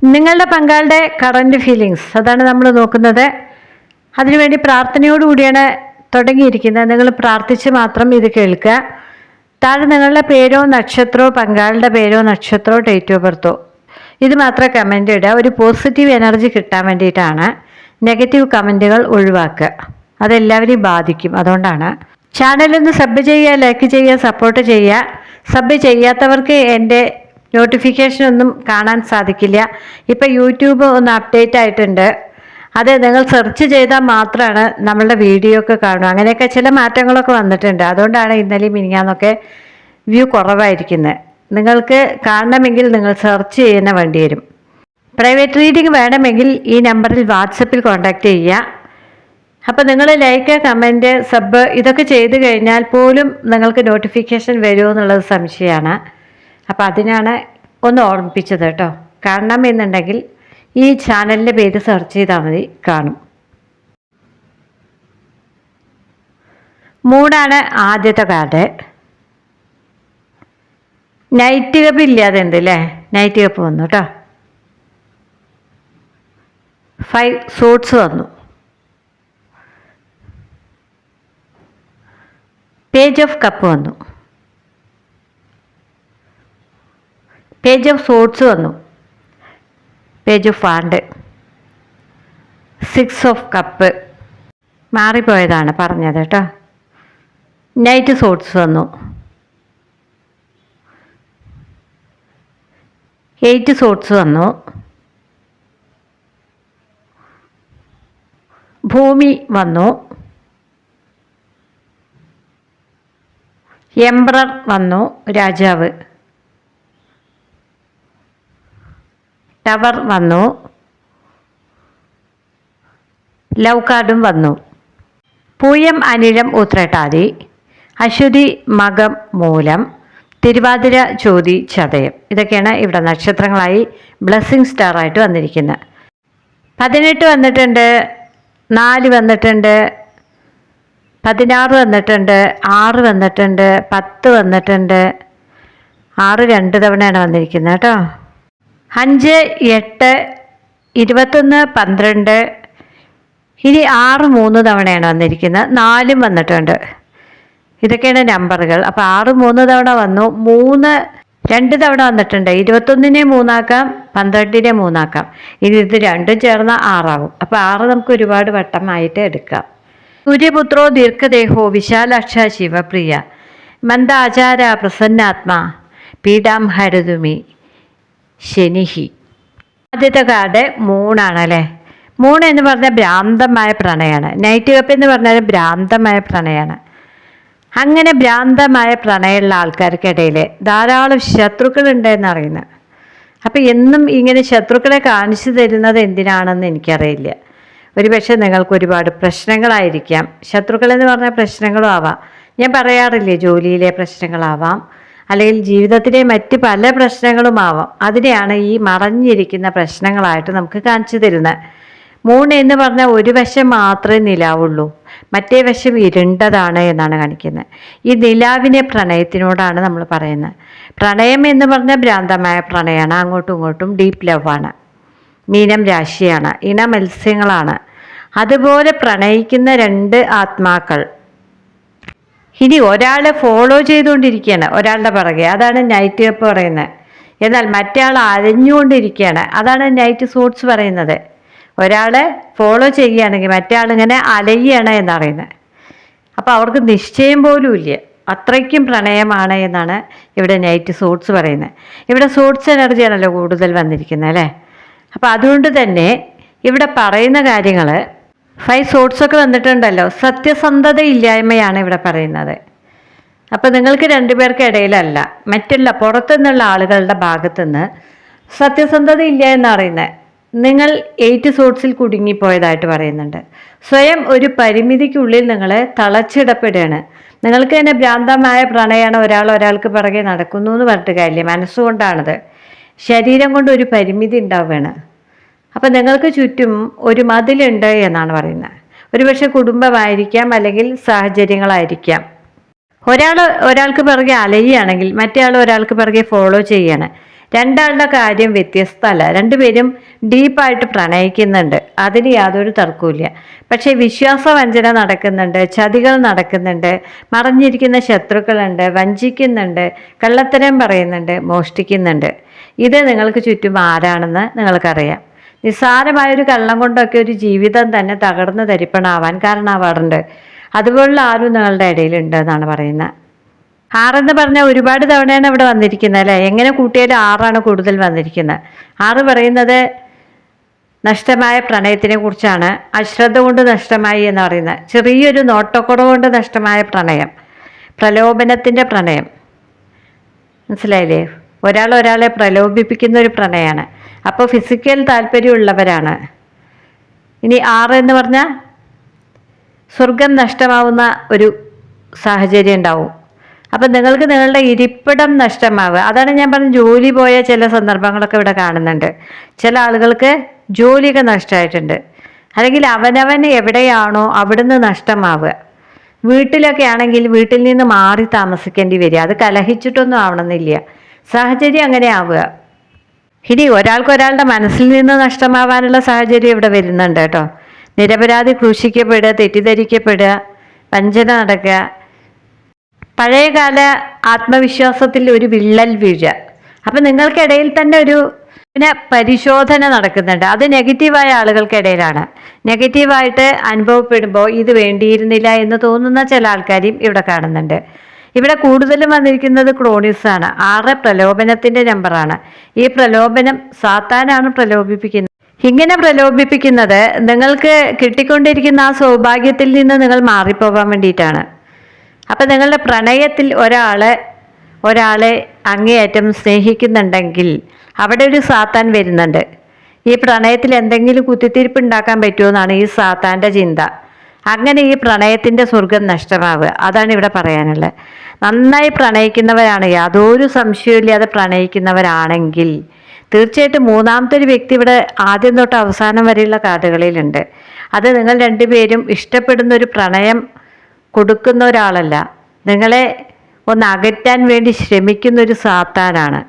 നിങ്ങളുടെ പങ്കാളിയുടെ current feelings അതാണ് നമ്മൾ നോക്കുന്നത്. അതിനുവേണ്ടി പ്രാർത്ഥനയോടുകൂടിയാണ് തുടങ്ങിയിരിക്കുന്നത്. നിങ്ങൾ പ്രാർത്ഥിച്ച് മാത്രം ഇത് കേൾക്കുക. താഴെ നിങ്ങളുടെ പേരോ നക്ഷത്രമോ പങ്കാളിയുടെ പേരോ നക്ഷത്രമോ ഡേറ്റ് ഓഫ് ബർത്തോ ഇത് മാത്രം കമൻ്റ് ഇടുക. ഒരു പോസിറ്റീവ് എനർജി കിട്ടാൻ വേണ്ടിയിട്ടാണ്. നെഗറ്റീവ് കമൻറ്റുകൾ ഒഴിവാക്കുക, അതെല്ലാവരെയും ബാധിക്കും. അതുകൊണ്ടാണ് ചാനലൊന്ന് സബ് ചെയ്യുക, ലൈക്ക് ചെയ്യുക, സപ്പോർട്ട് ചെയ്യുക. സബ് ചെയ്യാത്തവർക്ക് എൻ്റെ നോട്ടിഫിക്കേഷൻ ഒന്നും കാണാൻ സാധിക്കില്ല. ഇപ്പം യൂട്യൂബ് ഒന്ന് അപ്ഡേറ്റ് ആയിട്ടുണ്ട്. അത് നിങ്ങൾ സെർച്ച് ചെയ്താൽ മാത്രമാണ് നമ്മളുടെ വീഡിയോ ഒക്കെ കാണുക. അങ്ങനെയൊക്കെ ചില മാറ്റങ്ങളൊക്കെ വന്നിട്ടുണ്ട്. അതുകൊണ്ടാണ് ഇന്നലെയും മിനിങ്ങാന്നൊക്കെ വ്യൂ കുറവായിരിക്കുന്നത്. നിങ്ങൾക്ക് കാണണമെങ്കിൽ നിങ്ങൾ സെർച്ച് ചെയ്യുന്ന വേണ്ടി വരും. പ്രൈവറ്റ് റീഡിംഗ് വേണമെങ്കിൽ ഈ നമ്പറിൽ വാട്സപ്പിൽ കോൺടാക്റ്റ് ചെയ്യുക. അപ്പോൾ നിങ്ങൾ ലൈക്ക്, കമൻറ്റ്, സബ് ഇതൊക്കെ ചെയ്ത് കഴിഞ്ഞാൽ പോലും നിങ്ങൾക്ക് നോട്ടിഫിക്കേഷൻ വരുമോ എന്നുള്ളത് സംശയമാണ്. അപ്പോൾ അതിനാണ് ഒന്ന് ഓർമ്മിപ്പിച്ചത് കേട്ടോ. കാണണം എന്നുണ്ടെങ്കിൽ ഈ ചാനലിൻ്റെ പേര് സെർച്ച് ചെയ്താൽ മതി, കാണും. മൂടാണ് ആദ്യത്തെ കാർഡ്. നൈറ്റ് കപ്പ് ഇല്ലാതെ ഉണ്ട് അല്ലേ? നൈറ്റ് കപ്പ് വന്നു കേട്ടോ. 5 സൂട്ട്സ് വന്നു. പേജ് ഓഫ് കപ്പ് വന്നു. പേജ് ഓഫ് സൂട്ട്സ് വന്നു. Page of wand. 6 of cup മാറിപ്പോയതാണ് പറഞ്ഞത് കേട്ടോ. നൈറ്റ് സൂട്ട്സ് വന്നു. 8 സൂട്ട്സ് വന്നു. ഭൂമി വന്നു. എംബ്രർ വന്നു, രാജാവ്. ടവർ വന്നു. ലവ് കാർഡും വന്നു. പൂയം, അനിഴം, ഉത്രട്ടാതി, അശ്വതി, മകം, മൂലം, തിരുവാതിര, ചോതി, ചതയം ഇതൊക്കെയാണ് ഇവിടെ നക്ഷത്രങ്ങളായി ബ്ലെസ്സിങ് സ്റ്റാറായിട്ട് വന്നിരിക്കുന്നത്. 18 വന്നിട്ടുണ്ട്, 4 വന്നിട്ടുണ്ട്, 16 വന്നിട്ടുണ്ട്, 6 വന്നിട്ടുണ്ട്, 10 വന്നിട്ടുണ്ട്. 6 2 തവണയാണ് വന്നിരിക്കുന്നത് കേട്ടോ. 5, 8, 21, 12. ഇനി 6 3 തവണയാണ് വന്നിരിക്കുന്നത്. 4 വന്നിട്ടുണ്ട്. ഇതൊക്കെയാണ് നമ്പറുകൾ. അപ്പോൾ 6 3 തവണ വന്നു. 3 2 തവണ വന്നിട്ടുണ്ട്. 21നെ 3 ആക്കാം, 12നെ 3 ആക്കാം. ഇനി ഇത് രണ്ടും ചേർന്ന 6 ആകും. അപ്പോൾ 6 നമുക്ക് ഒരുപാട് വട്ടമായിട്ട് എടുക്കാം. സൂര്യപുത്രോ ദീർഘദേഹോ വിശാലാക്ഷ ശിവപ്രിയ മന്ദാചാര പ്രസന്നാത്മാ പീഡാം ഹരതുമി ശനിഹി. ആദ്യത്തെ കാർഡ് 3 ആണല്ലേ. 3 എന്ന് പറഞ്ഞാൽ ഭ്രാന്തമായ പ്രണയമാണ്. നൈറ്റ് കപ്പ് എന്ന് പറഞ്ഞാൽ ഭ്രാന്തമായ പ്രണയമാണ്. അങ്ങനെ ഭ്രാന്തമായ പ്രണയമുള്ള ആൾക്കാർക്കിടയിൽ ധാരാളം ശത്രുക്കളുണ്ട് എന്നറിയുന്നത്. അപ്പം എന്നും ഇങ്ങനെ ശത്രുക്കളെ കാണിച്ചു തരുന്നത് എന്തിനാണെന്ന് എനിക്കറിയില്ല. ഒരുപക്ഷെ നിങ്ങൾക്ക് ഒരുപാട് പ്രശ്നങ്ങളായിരിക്കാം. ശത്രുക്കളെന്ന് പറഞ്ഞാൽ പ്രശ്നങ്ങളും ആവാം. ഞാൻ പറയാറില്ലേ, ജോലിയിലെ പ്രശ്നങ്ങളാവാം, അല്ലെങ്കിൽ ജീവിതത്തിലെ മറ്റ് പല പ്രശ്നങ്ങളുമാവാം. അതിനെയാണ് ഈ മറഞ്ഞിരിക്കുന്ന പ്രശ്നങ്ങളായിട്ട് നമുക്ക് കാണിച്ചു തരുന്നത്. 3 എന്ന് പറഞ്ഞാൽ ഒരു വശം മാത്രമേ നിലാവുള്ളൂ, മറ്റേ വശം ഇരുണ്ടതാണ് എന്നാണ് കാണിക്കുന്നത്. ഈ നിലാവിനെ പ്രണയത്തിനോടാണ് നമ്മൾ പറയുന്നത്. പ്രണയം എന്ന് പറഞ്ഞാൽ ഭ്രാന്തമായ പ്രണയമാണ്. അങ്ങോട്ടും ഇങ്ങോട്ടും ഡീപ്പ് ലവാണ്. മീനം രാശിയാണ്. ഇണ മത്സ്യങ്ങളാണ്. അതുപോലെ പ്രണയിക്കുന്ന 2 ആത്മാക്കൾ ഇനി ഒരാളെ ഫോളോ ചെയ്തുകൊണ്ടിരിക്കുകയാണ്, ഒരാളുടെ പിറകെ. അതാണ് നൈറ്റ് കപ്പ് പറയുന്നത്. എന്നാൽ മറ്റേ ആൾ അലഞ്ഞുകൊണ്ടിരിക്കുകയാണ്. അതാണ് നൈറ്റ് സൂട്ട്സ് പറയുന്നത്. ഒരാളെ ഫോളോ ചെയ്യുകയാണെങ്കിൽ മറ്റേ ആളിങ്ങനെ അലയുകയാണ് എന്നറിയുന്നത്. അപ്പോൾ അവർക്ക് നിശ്ചയം പോലും ഇല്ല, അത്രയ്ക്കും പ്രണയമാണ് എന്നാണ് ഇവിടെ നൈറ്റ് സൂട്ട്സ് പറയുന്നത്. ഇവിടെ സൂട്ട്സ് എനർജിയാണല്ലോ കൂടുതൽ വന്നിരിക്കുന്നത് അല്ലേ. അപ്പോൾ അതുകൊണ്ട് തന്നെ ഇവിടെ പറയുന്ന കാര്യങ്ങൾ 5 സോട്ട്സൊക്കെ വന്നിട്ടുണ്ടല്ലോ. സത്യസന്ധത ഇല്ലായ്മയാണ് ഇവിടെ പറയുന്നത്. അപ്പോൾ നിങ്ങൾക്ക് 2 പേർക്ക് ഇടയിലല്ല, മറ്റുള്ള പുറത്തുനിന്നുള്ള ആളുകളുടെ ഭാഗത്തുനിന്ന് സത്യസന്ധത ഇല്ല എന്നറിയുന്നത്. നിങ്ങൾ 8 സോട്ട്സിൽ കുടുങ്ങിപ്പോയതായിട്ട് പറയുന്നുണ്ട്. സ്വയം ഒരു പരിമിതിക്കുള്ളിൽ നിങ്ങൾ തളച്ചിടപ്പെടുകയാണ്. നിങ്ങൾക്ക് തന്നെ ഭ്രാന്തമായ പ്രണയമാണ്. ഒരാൾക്ക് പിറകെ നടക്കുന്നു എന്ന് പറഞ്ഞിട്ട് കാര്യമില്ല. മനസ്സുകൊണ്ടാണത്. ശരീരം കൊണ്ട് ഒരു പരിമിതി ഉണ്ടാവുകയാണ്. അപ്പം നിങ്ങൾക്ക് ചുറ്റും ഒരു മതിലുണ്ട് എന്നാണ് പറയുന്നത്. ഒരുപക്ഷെ കുടുംബമായിരിക്കാം, അല്ലെങ്കിൽ സാഹചര്യങ്ങളായിരിക്കാം. ഒരാൾക്ക് പിറകെ അലയുകയാണെങ്കിൽ മറ്റേ ആൾ ഒരാൾക്ക് പിറകെ ഫോളോ ചെയ്യാണ്. രണ്ടാളുടെ കാര്യം വ്യത്യസ്തമല്ല, രണ്ടുപേരും ഡീപ്പായിട്ട് പ്രണയിക്കുന്നുണ്ട്, അതിന് യാതൊരു തർക്കവുമില്ല. പക്ഷേ വിശ്വാസവഞ്ചന നടക്കുന്നുണ്ട്, ചതികൾ നടക്കുന്നുണ്ട്, മറഞ്ഞിരിക്കുന്ന ശത്രുക്കളുണ്ട്, വഞ്ചിക്കുന്നുണ്ട്, കള്ളത്തരം പറയുന്നുണ്ട്, മോഷ്ടിക്കുന്നുണ്ട്. ഇത് നിങ്ങൾക്ക് ചുറ്റും ആരാണെന്ന് നിങ്ങൾക്കറിയാം. നിസ്സാരമായൊരു കള്ളം കൊണ്ടൊക്കെ ഒരു ജീവിതം തന്നെ തകർന്ന് തരിപ്പണാവാൻ കാരണമാവാറുണ്ട്. അതുപോലുള്ള ആരും നിങ്ങളുടെ ഇടയിലുണ്ട് എന്നാണ് പറയുന്നത്. ആറെന്ന് പറഞ്ഞാൽ ഒരുപാട് തവണയാണ് ഇവിടെ വന്നിരിക്കുന്നത് അല്ലേ? എങ്ങനെ കൂട്ടിയാലും ആറാണ് കൂടുതൽ വന്നിരിക്കുന്നത്. ആറ് പറയുന്നത് നഷ്ടമായ പ്രണയത്തിനെ കുറിച്ചാണ്. അശ്രദ്ധ കൊണ്ട് നഷ്ടമായി എന്ന് പറയുന്നത്, ചെറിയൊരു നോട്ടക്കുറവ് കൊണ്ട് നഷ്ടമായ പ്രണയം, പ്രലോഭനത്തിൻ്റെ പ്രണയം. മനസ്സിലായില്ലേ? ഒരാളെ പ്രലോഭിപ്പിക്കുന്ന ഒരു പ്രണയമാണ്. അപ്പോൾ ഫിസിക്കൽ താല്പര്യമുള്ളവരാണ്. ഇനി ആറ് എന്ന് പറഞ്ഞാൽ സ്വർഗം നഷ്ടമാവുന്ന ഒരു സാഹചര്യം ഉണ്ടാവും. അപ്പം നിങ്ങൾക്ക് നിങ്ങളുടെ ഇരിപ്പിടം നഷ്ടമാവുക, അതാണ് ഞാൻ പറഞ്ഞ ജോലി പോയ ചില സന്ദർഭങ്ങളൊക്കെ ഇവിടെ കാണുന്നുണ്ട്. ചില ആളുകൾക്ക് ജോലിയൊക്കെ നഷ്ടമായിട്ടുണ്ട്, അല്ലെങ്കിൽ അവനവൻ എവിടെയാണോ അവിടുന്ന് നഷ്ടമാവുക. വീട്ടിലൊക്കെ ആണെങ്കിൽ വീട്ടിൽ നിന്ന് മാറി താമസിക്കേണ്ടി വരിക. അത് കലഹിച്ചിട്ടൊന്നും ആവണമെന്നില്ല, സാഹചര്യം അങ്ങനെ ആവുക. ഇനി ഒരാളുടെ മനസ്സിൽ നിന്ന് നഷ്ടമാവാനുള്ള സാഹചര്യം ഇവിടെ വരുന്നുണ്ട് കേട്ടോ. നിരപരാധി ക്രൂശിക്കപ്പെടുക, തെറ്റിദ്ധരിക്കപ്പെടുക, വഞ്ചന നടക്കുക, പഴയകാല ആത്മവിശ്വാസത്തിൽ ഒരു വിള്ളൽ വീഴുക. അപ്പം നിങ്ങൾക്കിടയിൽ തന്നെ ഒരു പരിശോധന നടക്കുന്നുണ്ട്. അത് നെഗറ്റീവായ ആളുകൾക്കിടയിലാണ്. നെഗറ്റീവായിട്ട് അനുഭവപ്പെടുമ്പോൾ ഇത് വേണ്ടിയിരുന്നില്ല എന്ന് തോന്നുന്ന ചില ആൾക്കാരെയും ഇവിടെ കാണുന്നുണ്ട്. ഇവിടെ കൂടുതലും വന്നിരിക്കുന്നത് ക്രോണിസാണ്. 6 പ്രലോഭനത്തിൻ്റെ നമ്പറാണ്. ഈ പ്രലോഭനം സാത്താനാണ് പ്രലോഭിപ്പിക്കുന്നത്. ഇങ്ങനെ പ്രലോഭിപ്പിക്കുന്നത് നിങ്ങൾക്ക് കിട്ടിക്കൊണ്ടിരിക്കുന്ന ആ സൗഭാഗ്യത്തിൽ നിന്ന് നിങ്ങൾ മാറിപ്പോകാൻ വേണ്ടിയിട്ടാണ്. അപ്പം നിങ്ങളുടെ പ്രണയത്തിൽ ഒരാളെ അങ്ങേയറ്റം സ്നേഹിക്കുന്നുണ്ടെങ്കിൽ അവിടെ ഒരു സാത്താൻ വരുന്നുണ്ട്. ഈ പ്രണയത്തിൽ എന്തെങ്കിലും കുത്തിത്തിരിപ്പ് ഉണ്ടാക്കാൻ പറ്റുമെന്നാണ് ഈ സാത്താൻ്റെ ചിന്ത. അങ്ങനെ ഈ പ്രണയത്തിൻ്റെ സ്വർഗം നഷ്ടമാവുക, അതാണ് ഇവിടെ പറയാനുള്ളത്. നന്നായി പ്രണയിക്കുന്നവരാണ്, യാതൊരു സംശയമില്ലാതെ പ്രണയിക്കുന്നവരാണെങ്കിൽ തീർച്ചയായിട്ടും മൂന്നാമത്തെ ഒരു വ്യക്തി ഇവിടെ ആദ്യം തൊട്ട് അവസാനം വരെയുള്ള കാർഡുകളിലുണ്ട്. അത് നിങ്ങൾ രണ്ടുപേരും ഇഷ്ടപ്പെടുന്ന ഒരു പ്രണയം കൊടുക്കുന്ന ഒരാളല്ല, നിങ്ങളെ ഒന്ന് അകറ്റാൻ വേണ്ടി ശ്രമിക്കുന്ന ഒരു സാത്താനാണ്.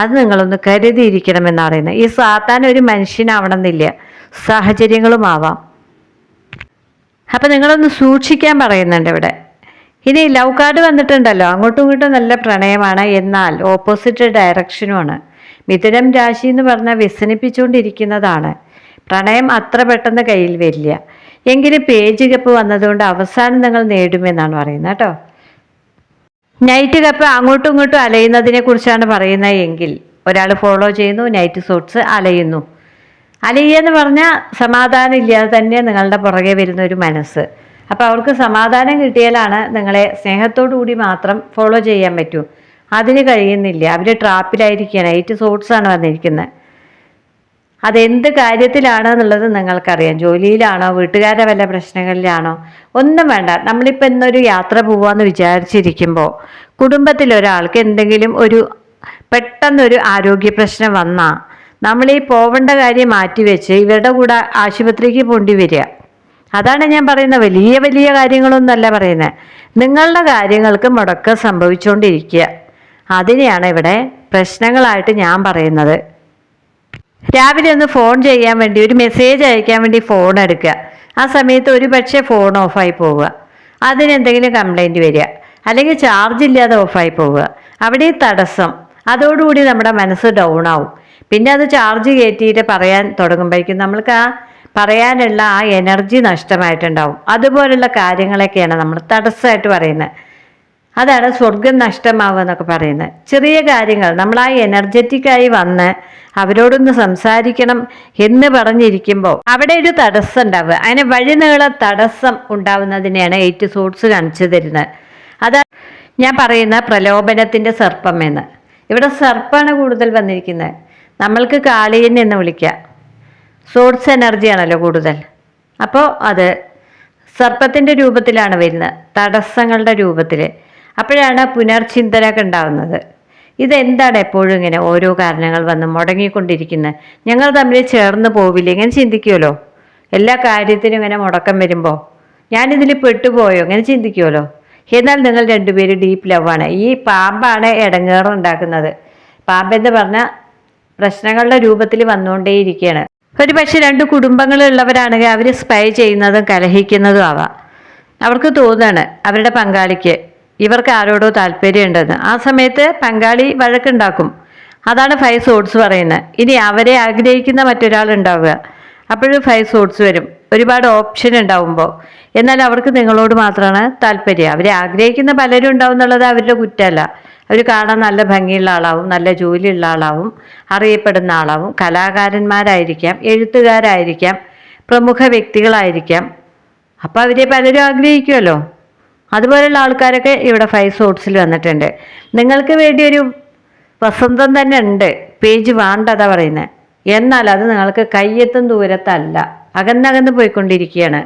അത് നിങ്ങളൊന്ന് കരുതിയിരിക്കണമെന്ന് പറയുന്നത്. ഈ സാത്താൻ ഒരു മനുഷ്യനാവണമെന്നില്ല, സാഹചര്യങ്ങളുമാവാം. അപ്പം നിങ്ങളൊന്ന് സൂക്ഷിക്കാൻ പറയുന്നുണ്ട് ഇവിടെ. ഇനി ലവ് കാർഡ് വന്നിട്ടുണ്ടല്ലോ, അങ്ങോട്ടും ഇങ്ങോട്ടും നല്ല പ്രണയമാണ്, എന്നാൽ ഓപ്പോസിറ്റ് ഡയറക്ഷനുമാണ്. മിഥുനം രാശി എന്ന് പറഞ്ഞാൽ വ്യസനിപ്പിച്ചുകൊണ്ടിരിക്കുന്നതാണ്. പ്രണയം അത്ര പെട്ടെന്ന് കയ്യിൽ വരില്ല. എങ്കിലും പേജ് കപ്പ് വന്നതുകൊണ്ട് അവസാനം നിങ്ങൾ നേടുമെന്നാണ് പറയുന്നത് കേട്ടോ. നൈറ്റ് കപ്പ് അങ്ങോട്ടും ഇങ്ങോട്ടും അലയുന്നതിനെ കുറിച്ചാണ് പറയുന്നത് എങ്കിൽ ഒരാൾ ഫോളോ ചെയ്യുന്നു, നൈറ്റ് സോട്ട്സ് അലയുന്നു. അലയെന്ന് പറഞ്ഞാൽ സമാധാനം ഇല്ലാതെ തന്നെ നിങ്ങളുടെ പുറകെ വരുന്ന ഒരു മനസ്സ്. അപ്പോൾ അവർക്ക് സമാധാനം കിട്ടിയാലാണ് നിങ്ങളെ സ്നേഹത്തോടു കൂടി മാത്രം ഫോളോ ചെയ്യാൻ പറ്റൂ. അതിന് കഴിയുന്നില്ല, അവർ ട്രാപ്പിലായിരിക്കുകയാണ്. നൈറ്റ് സോട്ട്സാണ് വന്നിരിക്കുന്നത്. അതെന്ത് കാര്യത്തിലാണ് എന്നുള്ളത് നിങ്ങൾക്കറിയാം. ജോലിയിലാണോ, വീട്ടുകാരുടെ വല്ല പ്രശ്നങ്ങളിലാണോ, ഒന്നും വേണ്ട. നമ്മളിപ്പോൾ ഇന്നൊരു യാത്ര പോവാന്ന് വിചാരിച്ചിരിക്കുമ്പോൾ കുടുംബത്തിലൊരാൾക്ക് എന്തെങ്കിലും പെട്ടെന്നൊരു ആരോഗ്യ പ്രശ്നം വന്നാൽ നമ്മൾ ഈ പോവേണ്ട കാര്യം മാറ്റിവെച്ച് ഇവരുടെ കൂടെ ആശുപത്രിക്ക് പോണ്ടി വരിക. അതാണ് ഞാൻ പറയുന്നത്. വലിയ വലിയ കാര്യങ്ങളൊന്നുമല്ല പറയുന്നത്, നിങ്ങളുടെ കാര്യങ്ങൾക്ക് മുടക്കം സംഭവിച്ചുകൊണ്ടിരിക്കുക. അതിനെയാണ് ഇവിടെ പ്രശ്നങ്ങളായിട്ട് ഞാൻ പറയുന്നത്. രാവിലെ ഒന്ന് ഫോൺ ചെയ്യാൻ വേണ്ടി, ഒരു മെസ്സേജ് അയക്കാൻ വേണ്ടി ഫോൺ എടുക്കുക. ആ സമയത്ത് ഒരു പക്ഷേ ഫോൺ ഓഫായി പോവുക, അതിനെന്തെങ്കിലും കംപ്ലൈൻറ്റ് വരിക, അല്ലെങ്കിൽ ചാർജ് ഇല്ലാതെ ഓഫായി പോവുക, അവിടെ തടസ്സം. അതോടുകൂടി നമ്മുടെ മനസ്സ് ഡൗൺ ആവും. പിന്നെ അത് ചാർജ് കയറ്റിയിട്ട് പറയാൻ തുടങ്ങുമ്പോഴേക്കും നമ്മൾക്ക് പറയാനുള്ള ആ എനർജി നഷ്ടമായിട്ടുണ്ടാവും. അതുപോലുള്ള കാര്യങ്ങളൊക്കെയാണ് നമ്മൾ തടസ്സമായിട്ട് പറയുന്നത്. അതാണ് സ്വർഗം നഷ്ടമാവുക എന്നൊക്കെ പറയുന്നത്. ചെറിയ കാര്യങ്ങൾ നമ്മൾ ആ എനർജറ്റിക്കായി വന്ന് അവരോടൊന്ന് സംസാരിക്കണം എന്ന് പറഞ്ഞിരിക്കുമ്പോൾ അവിടെ ഒരു തടസ്സം ഉണ്ടാവുക. അങ്ങനെ വഴിനീള തടസ്സം ഉണ്ടാവുന്നതിനെയാണ് 8 സോട്ട്സ് കാണിച്ചു തരുന്നത്. അതാണ് ഞാൻ പറയുന്ന പ്രലോഭനത്തിൻ്റെ സർപ്പം എന്ന്. ഇവിടെ സർപ്പാണ് കൂടുതൽ വന്നിരിക്കുന്നത്. നമ്മൾക്ക് കാളിയൻ എന്ന് വിളിക്കുക, സോഴ്സ് എനർജിയാണല്ലോ കൂടുതൽ. അപ്പോൾ അത് സർപ്പത്തിൻ്റെ രൂപത്തിലാണ് വരുന്നത്, തടസ്സങ്ങളുടെ രൂപത്തിൽ. അപ്പോഴാണ് പുനർചിന്തനൊക്കെ ഉണ്ടാകുന്നത്. ഇതെന്താണ് എപ്പോഴും ഇങ്ങനെ ഓരോ കാരണങ്ങൾ വന്ന് മുടങ്ങിക്കൊണ്ടിരിക്കുന്നത്, ഞങ്ങൾ തമ്മിൽ ചേർന്ന് പോവില്ല, ഇങ്ങനെ ചിന്തിക്കുമല്ലോ. എല്ലാ കാര്യത്തിനും ഇങ്ങനെ മുടക്കം വരുമ്പോൾ ഞാനിതിൽ പെട്ടുപോയോ ഇങ്ങനെ ചിന്തിക്കുമല്ലോ. എന്നാൽ നിങ്ങൾ രണ്ടുപേരും ഡീപ്പ് ലവാണ്. ഈ പാമ്പാണ് ഇടങ്ങേറുണ്ടാക്കുന്നത്. പാമ്പെന്ന് പറഞ്ഞ പ്രശ്നങ്ങളുടെ രൂപത്തിൽ വന്നുകൊണ്ടേയിരിക്കുകയാണ്. ഒരു പക്ഷെ രണ്ട് കുടുംബങ്ങളുള്ളവരാണെങ്കിൽ അവർ സ്പൈ ചെയ്യുന്നതും കലഹിക്കുന്നതും ആവാം. അവർക്ക് തോന്നുകയാണ് അവരുടെ പങ്കാളിക്ക് ഇവർക്ക് ആരോടോ താല്പര്യമുണ്ടെന്ന്. ആ സമയത്ത് പങ്കാളി വഴക്കുണ്ടാക്കും. അതാണ് 5 സോഡ്സ് പറയുന്നത്. ഇനി അവരെ ആഗ്രഹിക്കുന്ന മറ്റൊരാൾ ഉണ്ടാവുക, അപ്പോഴും 5 സോഡ്സ് വരും. ഒരുപാട് ഓപ്ഷൻ ഉണ്ടാവുമ്പോൾ. എന്നാൽ അവർക്ക് നിങ്ങളോട് മാത്രമാണ് താല്പര്യം. അവരെ ആഗ്രഹിക്കുന്ന പലരും ഉണ്ടാവും എന്നുള്ളത് അവരുടെ കുറ്റമല്ല. അവർ കാണാൻ നല്ല ഭംഗിയുള്ള ആളാവും, നല്ല ജോലിയുള്ള ആളാവും, അറിയപ്പെടുന്ന ആളാവും, കലാകാരന്മാരായിരിക്കാം, എഴുത്തുകാരായിരിക്കാം, പ്രമുഖ വ്യക്തികളായിരിക്കാം. അപ്പോൾ അവരെ പലരും ആഗ്രഹിക്കുമല്ലോ. അതുപോലെയുള്ള ആൾക്കാരൊക്കെ ഇവിടെ 5 സോഡ്സിൽ വന്നിട്ടുണ്ട്. നിങ്ങൾക്ക് വേണ്ടി ഒരു വസന്തം തന്നെ ഉണ്ട്. പേജ് വേണ്ടതാ പറയുന്നത്. എന്നാൽ അത് നിങ്ങൾക്ക് കയ്യെത്തും ദൂരത്തല്ല, അകന്നകന്ന് പോയിക്കൊണ്ടിരിക്കുകയാണ്.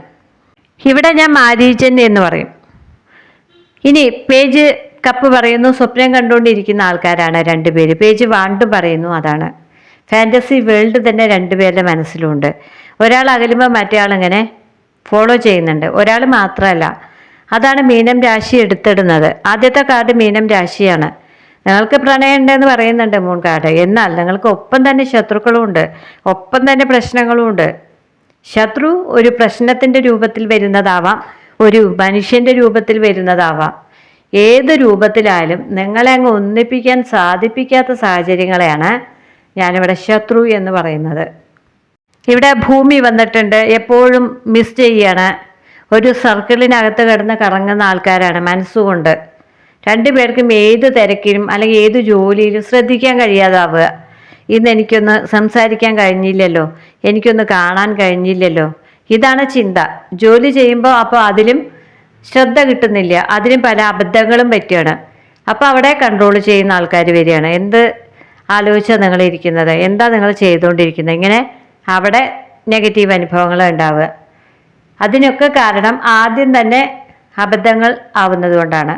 ഇവിടെ ഞാൻ മാരീചൻ എന്ന് പറയും. ഇനി പേജ് കപ്പ് പറയുന്നു സ്വപ്നം കണ്ടുകൊണ്ടിരിക്കുന്ന ആൾക്കാരാണ് 2 പേര്. പേജ് വാണ്ടും പറയുന്നു അതാണ്. ഫാൻറ്റസി വേൾഡ് തന്നെ 2 പേരുടെ മനസ്സിലുണ്ട്. ഒരാൾ അകലുമ്പോൾ മറ്റേ ആളിങ്ങനെ ഫോളോ ചെയ്യുന്നുണ്ട്. ഒരാൾ മാത്രമല്ല. അതാണ് മീനം രാശി എടുത്തിടുന്നത്. ആദ്യത്തെ കാർഡ് മീനം രാശിയാണ്. നിങ്ങൾക്ക് പ്രണയം ഉണ്ടെന്ന് പറയുന്നുണ്ട് മൂൺ കാർഡ്. എന്നാൽ നിങ്ങൾക്ക് ഒപ്പം തന്നെ ശത്രുക്കളും ഉണ്ട്, ഒപ്പം തന്നെ പ്രശ്നങ്ങളും ഉണ്ട്. ശത്രു ഒരു പ്രശ്നത്തിൻ്റെ രൂപത്തിൽ വരുന്നതാവാം, ഒരു മനുഷ്യൻ്റെ രൂപത്തിൽ വരുന്നതാവാം. ഏത് രൂപത്തിലായാലും നിങ്ങളെ അങ്ങ് ഒന്നിപ്പിക്കാൻ സാധിപ്പിക്കാത്ത സാഹചര്യങ്ങളെയാണ് ഞാനിവിടെ ശത്രു എന്ന് പറയുന്നത്. ഇവിടെ ഭൂമി വന്നിട്ടുണ്ട്. എപ്പോഴും മിസ് ചെയ്യാണ്. ഒരു സർക്കിളിനകത്ത് കിടന്ന് കറങ്ങുന്ന ആൾക്കാരാണ് മനസ്സുകൊണ്ട്. 2 പേർക്കും ഏത് തിരക്കിലും അല്ലെങ്കിൽ ഏത് ജോലിയിലും ശ്രദ്ധിക്കാൻ കഴിയാതാവുക. ഇന്ന് എനിക്കൊന്ന് സംസാരിക്കാൻ കഴിഞ്ഞില്ലല്ലോ, എനിക്കൊന്ന് കാണാൻ കഴിഞ്ഞില്ലല്ലോ, ഇതാണ് ചിന്ത. ജോലി ചെയ്യുമ്പോൾ അപ്പോൾ അതിലും ശ്രദ്ധ കിട്ടുന്നില്ല, അതിലും പല അബദ്ധങ്ങളും പറ്റുകയാണ്. അപ്പോൾ അവിടെ കൺട്രോൾ ചെയ്യുന്ന ആൾക്കാർ വരികയാണ്. എന്ത് ആലോചിച്ചാൽ നിങ്ങൾ ഇരിക്കുന്നത്, എന്താ നിങ്ങൾ ചെയ്തുകൊണ്ടിരിക്കുന്നത്, ഇങ്ങനെ അവിടെ നെഗറ്റീവ് അനുഭവങ്ങൾ ഉണ്ടാവുക. അതിനൊക്കെ കാരണം ആദ്യം തന്നെ അബദ്ധങ്ങൾ ആവുന്നത് കൊണ്ടാണ്.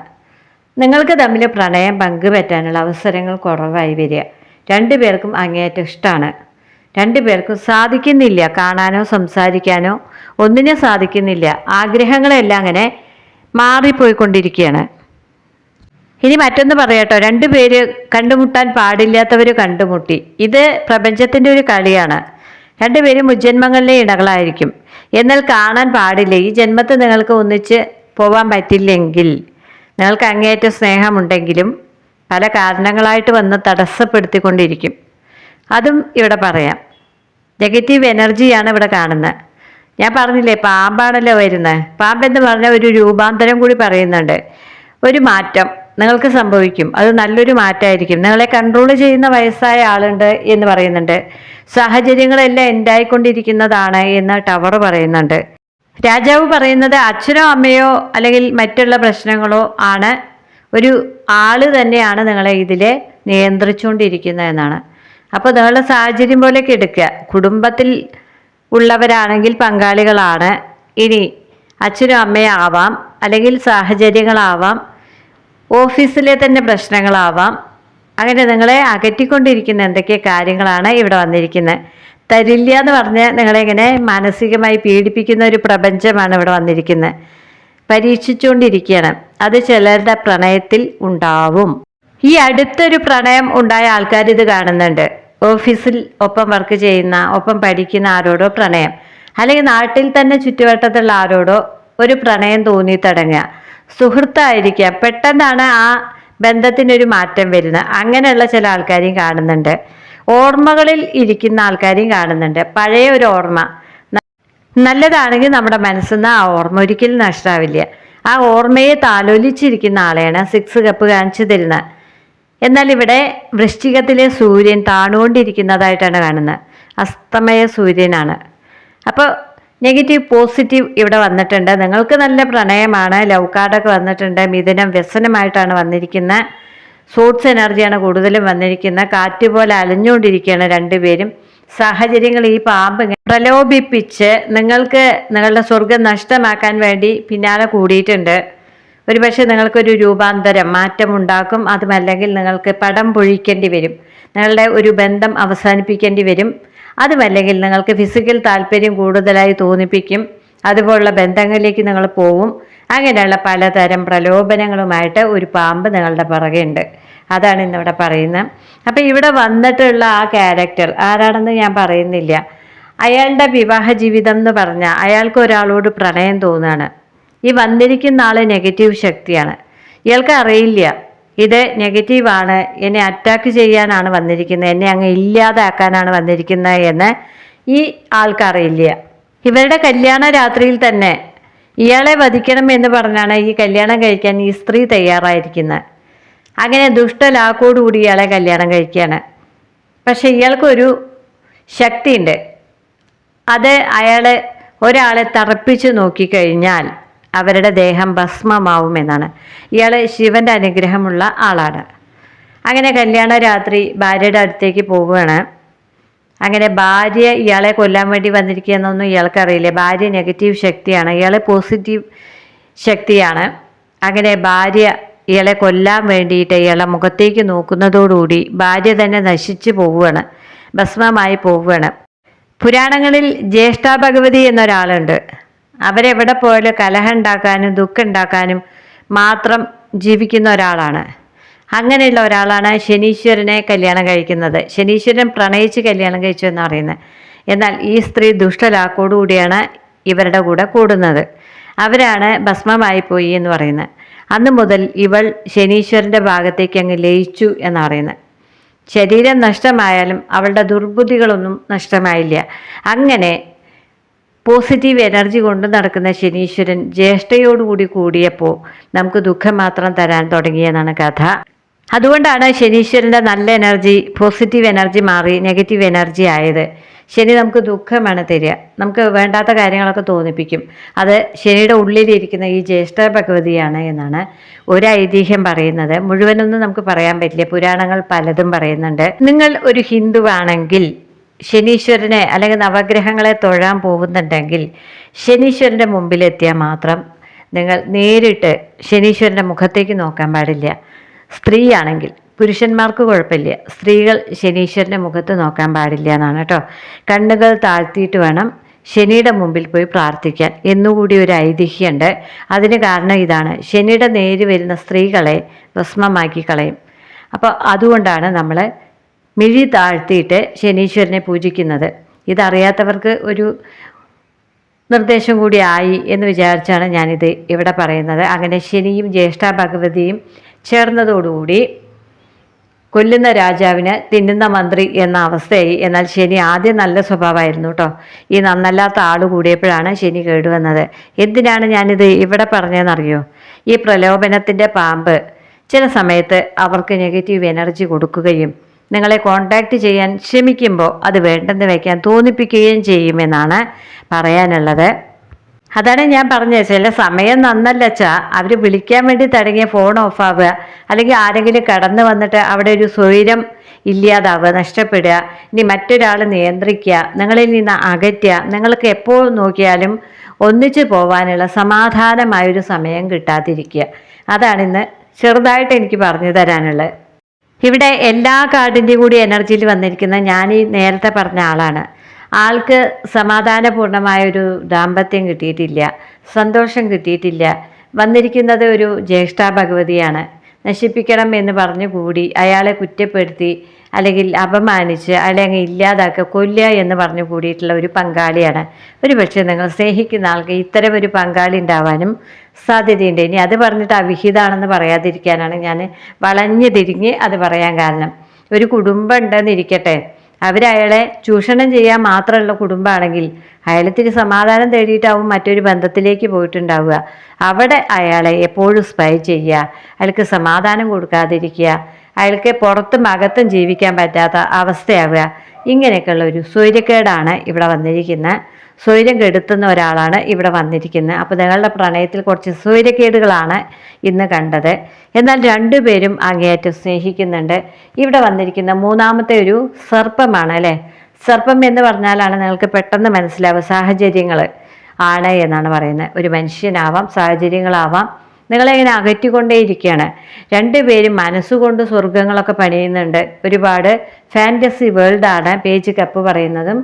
നിങ്ങൾക്ക് തമ്മിൽ പ്രണയം പങ്കുപറ്റാനുള്ള അവസരങ്ങൾ കുറവായി വരിക. 2 പേർക്കും അങ്ങേയറ്റം ഇഷ്ടമാണ്. 2 പേർക്കും സാധിക്കുന്നില്ല, കാണാനോ സംസാരിക്കാനോ ഒന്നിനും സാധിക്കുന്നില്ല. ആഗ്രഹങ്ങളെല്ലാം അങ്ങനെ മാറിപ്പോയിക്കൊണ്ടിരിക്കുകയാണ്. ഇനി മറ്റൊന്ന് പറയട്ടോ, 2 പേര് കണ്ടുമുട്ടാൻ പാടില്ലാത്തവർ കണ്ടുമുട്ടി. ഇത് പ്രപഞ്ചത്തിൻ്റെ ഒരു കളിയാണ്. 2 പേരും മുജ്ജന്മങ്ങളിലെ ഇണകളായിരിക്കും. എന്നാൽ കാണാൻ പാടില്ല. ഈ ജന്മത്തിൽ നിങ്ങൾക്ക് ഒന്നിച്ച് പോവാൻ പറ്റില്ലെങ്കിൽ, നിങ്ങൾക്ക് അങ്ങേയറ്റം സ്നേഹമുണ്ടെങ്കിലും പല കാരണങ്ങളായിട്ട് വന്ന് തടസ്സപ്പെടുത്തിക്കൊണ്ടിരിക്കും. അതും ഇവിടെ പറയാം. നെഗറ്റീവ് എനർജിയാണ് ഇവിടെ കാണുന്നത്. ഞാൻ പറഞ്ഞില്ലേ പാമ്പാണല്ലോ വരുന്നത്. പാമ്പെന്ന് പറഞ്ഞാൽ ഒരു രൂപാന്തരം കൂടി പറയുന്നുണ്ട്. ഒരു മാറ്റം നിങ്ങൾക്ക് സംഭവിക്കും. അത് നല്ലൊരു മാറ്റമായിരിക്കും. നിങ്ങളെ കൺട്രോൾ ചെയ്യുന്ന വയസ്സായ ആളുണ്ട് എന്ന് പറയുന്നുണ്ട്. സാഹചര്യങ്ങളെല്ലാം ഉണ്ടായിക്കൊണ്ടിരിക്കുന്നതാണ് എന്ന് ടവർ പറയുന്നുണ്ട്. രാജാവ് പറയുന്നത് അച്ഛനോ അമ്മയോ അല്ലെങ്കിൽ മറ്റുള്ള പ്രശ്നങ്ങളോ ആണ്, ഒരു ആള് തന്നെയാണ് നിങ്ങളെ ഇതിൽ നിയന്ത്രിച്ചുകൊണ്ടിരിക്കുന്നത് എന്നാണ്. അപ്പോൾ നിങ്ങളുടെ സാഹചര്യം പോലെയൊക്കെ എടുക്കുക. കുടുംബത്തിൽ ഉള്ളവരാണെങ്കിൽ പങ്കാളികളാണ്. ഇനി അച്ഛനും അമ്മയും ആവാം, അല്ലെങ്കിൽ സാഹചര്യങ്ങളാവാം, ഓഫീസിലെ തന്നെ പ്രശ്നങ്ങളാവാം. അങ്ങനെ നിങ്ങളെ അകറ്റിക്കൊണ്ടിരിക്കുന്ന എന്തൊക്കെ കാര്യങ്ങളാണ് ഇവിടെ വന്നിരിക്കുന്നത്. തരില്ല എന്ന് പറഞ്ഞ് നിങ്ങളെങ്ങനെ മാനസികമായി പീഡിപ്പിക്കുന്ന ഒരു പ്രപഞ്ചമാണ് ഇവിടെ വന്നിരിക്കുന്നത്. പരീക്ഷിച്ചുകൊണ്ടിരിക്കുകയാണ്. അത് ചിലരുടെ പ്രണയത്തിൽ ഉണ്ടാവും. ഈ അടുത്തൊരു പ്രണയം ഉണ്ടായ ആൾക്കാർ ഇത് കാണുന്നുണ്ട്. ഓഫീസിൽ ഒപ്പം വർക്ക് ചെയ്യുന്ന, ഒപ്പം പഠിക്കുന്ന ആരോടോ പ്രണയം, അല്ലെങ്കിൽ നാട്ടിൽ തന്നെ ചുറ്റുവട്ടത്തുള്ള ആരോടോ ഒരു പ്രണയം തോന്നി തുടങ്ങുക. സുഹൃത്തായിരിക്കാം. പെട്ടെന്നാണ് ആ ബന്ധത്തിനൊരു മാറ്റം വരുന്നത്. അങ്ങനെയുള്ള ചില ആൾക്കാരെയും കാണുന്നുണ്ട്. ഓർമ്മകളിൽ ഇരിക്കുന്ന ആൾക്കാരെയും കാണുന്നുണ്ട്. പഴയ ഒരു ഓർമ്മ നല്ലതാണെങ്കിൽ നമ്മുടെ മനസ്സിൽ നിന്ന് ആ ഓർമ്മ ഒരിക്കലും നഷ്ടമാവില്ല. ആ ഓർമ്മയെ താലോലിച്ചിരിക്കുന്ന ആളെയാണ് 6 കപ്പ് കാണിച്ചു തരുന്നത്. എന്നാൽ ഇവിടെ വൃശ്ചികത്തിലെ സൂര്യൻ താണുകൊണ്ടിരിക്കുന്നതായിട്ടാണ് കാണുന്നത്. അസ്തമയ സൂര്യനാണ്. അപ്പോൾ നെഗറ്റീവ് പോസിറ്റീവ് ഇവിടെ വന്നിട്ടുണ്ട്. നിങ്ങൾക്ക് നല്ല പ്രണയമാണ്. ലവ് കാർഡൊക്കെ വന്നിട്ടുണ്ട്. മിഥുനം വ്യസനമായിട്ടാണ് വന്നിരിക്കുന്നത്. സോഡ്സ് എനർജിയാണ് കൂടുതലും വന്നിരിക്കുന്നത്. കാറ്റ് പോലെ അലഞ്ഞുകൊണ്ടിരിക്കുകയാണ് 2 പേരും. സാഹചര്യങ്ങൾ ഈ പാമ്പ് പ്രലോഭിപ്പിച്ച് നിങ്ങൾക്ക് നിങ്ങളുടെ സ്വർഗം നഷ്ടമാക്കാൻ വേണ്ടി പിന്നാലെ കൂടിയിട്ടുണ്ട്. ഒരുപക്ഷെ നിങ്ങൾക്കൊരു രൂപാന്തരം മാറ്റമുണ്ടാക്കും. അതുമല്ലെങ്കിൽ നിങ്ങൾക്ക് പടം പൊഴിക്കേണ്ടി വരും. നിങ്ങളുടെ ഒരു ബന്ധം അവസാനിപ്പിക്കേണ്ടി വരും. അതുമല്ലെങ്കിൽ നിങ്ങൾക്ക് ഫിസിക്കൽ താല്പര്യം കൂടുതലായി തോന്നിപ്പിക്കും. അതുപോലുള്ള ബന്ധങ്ങളിലേക്ക് നിങ്ങൾ പോവും. അങ്ങനെയുള്ള പലതരം പ്രലോഭനങ്ങളുമായിട്ട് ഒരു പാമ്പ് നിങ്ങളുടെ പുറകെ ഉണ്ട്. അതാണ് ഇന്നിവിടെ പറയുന്നത്. അപ്പം ഇവിടെ വന്നിട്ടുള്ള ആ ക്യാരക്ടർ ആരാണെന്ന് ഞാൻ പറയുന്നില്ല. അയാളുടെ വിവാഹ ജീവിതം എന്ന് പറഞ്ഞാൽ അയാൾക്ക് ഒരാളോട് പ്രണയം തോന്നുകയാണ്. ഈ വന്നിരിക്കുന്ന ആൾ നെഗറ്റീവ് ശക്തിയാണ്. ഇയാൾക്ക് അറിയില്ല ഇത് നെഗറ്റീവാണ്, എന്നെ അറ്റാക്ക് ചെയ്യാനാണ് വന്നിരിക്കുന്നത്, എന്നെ അങ്ങ് ഇല്ലാതാക്കാനാണ് വന്നിരിക്കുന്നത് എന്ന് ഈ ആൾക്കറിയില്ല. ഇവരുടെ കല്യാണ രാത്രിയിൽ തന്നെ ഇയാളെ വധിക്കണം എന്ന് പറഞ്ഞാണ് ഈ കല്യാണം കഴിക്കാൻ ഈ സ്ത്രീ തയ്യാറായിരിക്കുന്നത്. അങ്ങനെ ദുഷ്ടലാക്കോടുകൂടി ഇയാളെ കല്യാണം കഴിക്കുകയാണ്. പക്ഷെ ഇയാൾക്കൊരു ശക്തിയുണ്ട്. അത് ഒരാളെ തറപ്പിച്ച് നോക്കിക്കഴിഞ്ഞാൽ അവരുടെ ദേഹം ഭസ്മമാവുമെന്നാണ്. ഇയാൾ ശിവന്റെ അനുഗ്രഹമുള്ള ആളാണ്. അങ്ങനെ കല്യാണ രാത്രി ഭാര്യയുടെ അടുത്തേക്ക് പോവുകയാണ്. അങ്ങനെ ഭാര്യ ഇയാളെ കൊല്ലാൻ വേണ്ടി വന്നിരിക്കുക എന്നൊന്നും ഇയാൾക്കറിയില്ല. ഭാര്യ നെഗറ്റീവ് ശക്തിയാണ്, ഇയാൾ പോസിറ്റീവ് ശക്തിയാണ്. അങ്ങനെ ഭാര്യ ഇയാളെ കൊല്ലാൻ വേണ്ടിയിട്ട് ഇയാളെ മുഖത്തേക്ക് നോക്കുന്നതോടുകൂടി ഭാര്യ തന്നെ നശിച്ചു പോവുകയാണ്, ഭസ്മമായി പോവുകയാണ്. പുരാണങ്ങളിൽ ജ്യേഷ്ഠ ഭഗവതി എന്നൊരാളുണ്ട്. അവരെവിടെ പോയാലും കലഹം ഉണ്ടാക്കാനും ദുഃഖം ഉണ്ടാക്കാനും മാത്രം ജീവിക്കുന്ന ഒരാളാണ്. അങ്ങനെയുള്ള ഒരാളാണ് ശനീശ്വരനെ കല്യാണം കഴിക്കുന്നത്. ശനീശ്വരൻ പ്രണയിച്ച് കല്യാണം കഴിച്ചു എന്ന് പറയുന്നത്. എന്നാൽ ഈ സ്ത്രീ ദുഷ്ടലാക്കോടുകൂടിയാണ് ഇവരുടെ കൂടെ കൂടുന്നത്. അവരാണ് ഭസ്മമായി പോയി എന്ന് പറയുന്നത്. അന്ന് മുതൽ ഇവൾ ശനീശ്വരൻ്റെ ഭാഗത്തേക്ക് അങ്ങ് ലയിച്ചു എന്ന് പറയുന്നത്. ശരീരം നഷ്ടമായാലും അവളുടെ ദുർബുദ്ധികളൊന്നും നഷ്ടമായില്ല. അങ്ങനെ പോസിറ്റീവ് എനർജി കൊണ്ട് നടക്കുന്ന ശനീശ്വരൻ ജ്യേഷ്ഠയോടുകൂടി കൂടിയപ്പോൾ നമുക്ക് ദുഃഖം മാത്രം തരാൻ തുടങ്ങിയെന്നാണ് കഥ. അതുകൊണ്ടാണ് ശനീശ്വരൻ്റെ നല്ല എനർജി പോസിറ്റീവ് എനർജി മാറി നെഗറ്റീവ് എനർജി ആയത്. ശനി നമുക്ക് ദുഃഖമാണ് തരിക, നമുക്ക് വേണ്ടാത്ത കാര്യങ്ങളൊക്കെ തോന്നിപ്പിക്കും. അത് ശനിയുടെ ഉള്ളിലിരിക്കുന്ന ഈ ജ്യേഷ്ഠ ഭഗവതിയാണ് എന്നാണ് ഒരു ഐതിഹ്യം പറയുന്നത്. മുഴുവനൊന്നും നമുക്ക് പറയാൻ പറ്റില്ല, പുരാണങ്ങൾ പലതും പറയുന്നുണ്ട്. നിങ്ങൾ ഒരു ഹിന്ദുവാണെങ്കിൽ ശനീശ്വരനെ അല്ലെങ്കിൽ നവഗ്രഹങ്ങളെ തൊഴാൻ പോകുന്നുണ്ടെങ്കിൽ ശനീശ്വരൻ്റെ മുമ്പിലെത്തിയാൽ മാത്രം നിങ്ങൾ നേരിട്ട് ശനീശ്വരൻ്റെ മുഖത്തേക്ക് നോക്കാൻ പാടില്ല. സ്ത്രീയാണെങ്കിൽ, പുരുഷന്മാർക്ക് കുഴപ്പമില്ല, സ്ത്രീകൾ ശനീശ്വരൻ്റെ മുഖത്ത് നോക്കാൻ പാടില്ല എന്നാണ് കേട്ടോ. കണ്ണുകൾ താഴ്ത്തിയിട്ട് വേണം ശനിയുടെ മുമ്പിൽ പോയി പ്രാർത്ഥിക്കാൻ എന്നുകൂടി ഒരു ഐതിഹ്യമുണ്ട്. അതിന് കാരണം ഇതാണ്, ശനിയുടെ നേര് വരുന്ന സ്ത്രീകളെ ഭസ്മമാക്കി കളയും. അപ്പോൾ അതുകൊണ്ടാണ് നമ്മൾ മിഴി താഴ്ത്തിയിട്ട് ശനീശ്വരനെ പൂജിക്കുന്നത്. ഇതറിയാത്തവർക്ക് ഒരു നിർദ്ദേശം കൂടി ആയി എന്ന് വിചാരിച്ചാണ് ഞാനിത് ഇവിടെ പറയുന്നത്. അങ്ങനെ ശനിയും ജ്യേഷ്ഠ ഭഗവതിയും ചേർന്നതോടുകൂടി കൊല്ലുന്ന രാജാവിന് തിന്നുന്ന മന്ത്രി എന്ന അവസ്ഥയായി. എന്നാൽ ശനി ആദ്യം നല്ല സ്വഭാവമായിരുന്നു കേട്ടോ. ഈ നന്നല്ലാത്ത ആൾ കൂടിയപ്പോഴാണ് ശനി കേടുവന്നത്. എന്തിനാണ് ഞാനിത് ഇവിടെ പറഞ്ഞതെന്നറിയോ? ഈ പ്രലോഭനത്തിൻ്റെ പാമ്പ് ചില സമയത്ത് അവർക്ക് നെഗറ്റീവ് എനർജി കൊടുക്കുകയും നിങ്ങളെ കോണ്ടാക്ട് ചെയ്യാൻ ശ്രമിക്കുമ്പോൾ അത് വേണ്ടെന്ന് വയ്ക്കാൻ തോന്നിപ്പിക്കുകയും ചെയ്യുമെന്നാണ് പറയാനുള്ളത്. അതാണ് ഞാൻ പറഞ്ഞത്, ചില സമയം നന്നല്ലച്ചാ അവർ വിളിക്കാൻ വേണ്ടി തുടങ്ങിയ ഫോൺ ഓഫാവുക, അല്ലെങ്കിൽ ആരെങ്കിലും കടന്നു വന്നിട്ട് അവിടെ ഒരു സ്വൈരം ഇല്ലാതാവുക, നഷ്ടപ്പെടുക, ഇനി മറ്റൊരാൾ നിയന്ത്രിക്കുക, നിങ്ങളിൽ നിന്ന് അകറ്റുക, നിങ്ങൾക്ക് എപ്പോൾ നോക്കിയാലും ഒന്നിച്ചു പോവാനുള്ള സമാധാനമായൊരു സമയം കിട്ടാതിരിക്കുക. അതാണിന്ന് ചെറുതായിട്ട് എനിക്ക് പറഞ്ഞു തരാനുള്ളത്. ഇവിടെ എല്ലാ കാർഡിൻ്റെയും കൂടി എനർജിയിൽ വന്നിരിക്കുന്ന ഞാൻ ഈ നേരത്തെ പറഞ്ഞ ആളാണ്. ആൾക്ക് സമാധാനപൂർണമായൊരു ദാമ്പത്യം കിട്ടിയിട്ടില്ല, സന്തോഷം കിട്ടിയിട്ടില്ല. വന്നിരിക്കുന്നത് ഒരു ജ്യേഷ്ഠ ഭഗവതിയാണ്. നശിപ്പിക്കണം എന്ന് പറഞ്ഞു കൂടി അയാളെ കുറ്റപ്പെടുത്തി അല്ലെങ്കിൽ അപമാനിച്ച് അയാളെ അങ്ങ് ഇല്ലാതാക്കുക, കൊല്ലുക എന്ന് പറഞ്ഞു കൂടിയിട്ടുള്ള ഒരു പങ്കാളിയാണ്. ഒരു പക്ഷേ നിങ്ങൾ സ്നേഹിക്കുന്ന ആൾക്ക് ഇത്തരം ഒരു പങ്കാളി ഉണ്ടാവാനും സാധ്യതയുണ്ട്. ഇനി അത് പറഞ്ഞിട്ട് അവിഹിതമാണെന്ന് പറയാതിരിക്കാനാണ് ഞാൻ വളഞ്ഞു തിരിഞ്ഞ് അത് പറയാൻ കാരണം. ഒരു കുടുംബം ഉണ്ടെന്നിരിക്കട്ടെ, അവരയാളെ ചൂഷണം ചെയ്യാൻ മാത്രമുള്ള കുടുംബമാണെങ്കിൽ അയാൾ ഇത്തിരി സമാധാനം തേടിയിട്ടാവും മറ്റൊരു ബന്ധത്തിലേക്ക് പോയിട്ടുണ്ടാവുക. അവിടെ അയാളെ എപ്പോഴും സ്പൈ ചെയ്യുക, അയാൾക്ക് സമാധാനം കൊടുക്കാതിരിക്കുക, അയാൾക്ക് പുറത്തും അകത്തും ജീവിക്കാൻ പറ്റാത്ത അവസ്ഥയാവുക. ഇങ്ങനെയൊക്കെയുള്ള ഒരു സ്വൈര്യക്കേടാണ് ഇവിടെ വന്നിരിക്കുന്നത്. സ്വൈര്യം കെടുത്തുന്ന ഒരാളാണ് ഇവിടെ വന്നിരിക്കുന്നത്. അപ്പോൾ നിങ്ങളുടെ പ്രണയത്തിൽ കുറച്ച് സ്വൈര്യക്കേടുകളാണ് ഇന്ന് കണ്ടത്. എന്നാൽ രണ്ടുപേരും അങ്ങേയറ്റം സ്നേഹിക്കുന്നുണ്ട്. ഇവിടെ വന്നിരിക്കുന്ന മൂന്നാമത്തെ ഒരു സർപ്പമാണ് അല്ലേ. സർപ്പം എന്ന് പറഞ്ഞാലാണ് നിങ്ങൾക്ക് പെട്ടെന്ന് മനസ്സിലാവുക സാഹചര്യങ്ങൾ ആണ് എന്നാണ് പറയുന്നത്. ഒരു മനുഷ്യനാവാം, സാഹചര്യങ്ങളാവാം, നിങ്ങളെങ്ങനെ അകറ്റിക്കൊണ്ടേയിരിക്കുകയാണ്. രണ്ടുപേരും മനസ്സുകൊണ്ട് സ്വർഗങ്ങളൊക്കെ പണിയുന്നുണ്ട്. ഒരുപാട് ഫാൻറ്റസി വേൾഡാണ് പേജ് കപ്പ് പറയുന്നതും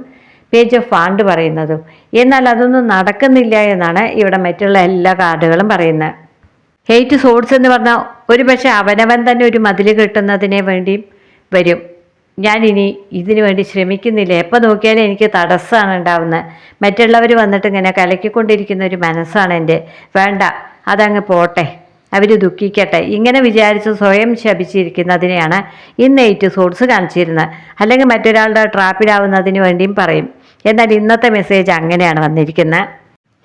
പേജ് ഓഫ് ഫാണ്ട് പറയുന്നതും. എന്നാൽ അതൊന്നും നടക്കുന്നില്ല എന്നാണ് ഇവിടെ മറ്റുള്ള എല്ലാ കാർഡുകളും പറയുന്നത്. 8 സോഡ്സ് എന്ന് പറഞ്ഞാൽ ഒരു പക്ഷെ അവനവൻ തന്നെ ഒരു മതിൽ കെട്ടുന്നതിനെ വേണ്ടിയും വരും. ഞാനിനി ഇതിനു വേണ്ടി ശ്രമിക്കുന്നില്ല. എപ്പോൾ നോക്കിയാലും എനിക്ക് തടസ്സമാണ് ഉണ്ടാവുന്നത്. മറ്റുള്ളവർ വന്നിട്ട് ഇങ്ങനെ കലക്കിക്കൊണ്ടിരിക്കുന്ന ഒരു മനസ്സാണ് എൻ്റെ. വേണ്ട, അതങ്ങ് പോട്ടെ, അവർ ദുഃഖിക്കട്ടെ, ഇങ്ങനെ വിചാരിച്ച് സ്വയം ശപിച്ചിരിക്കുന്നതിനെയാണ് ഇന്ന് 8 സോഡ്സ് കാണിച്ചിരുന്നത്. അല്ലെങ്കിൽ മറ്റൊരാളുടെ ട്രാപ്പിലാവുന്നതിന് വേണ്ടിയും പറയും. എന്നാൽ ഇന്നത്തെ മെസ്സേജ് അങ്ങനെയാണ് വന്നിരിക്കുന്നത്.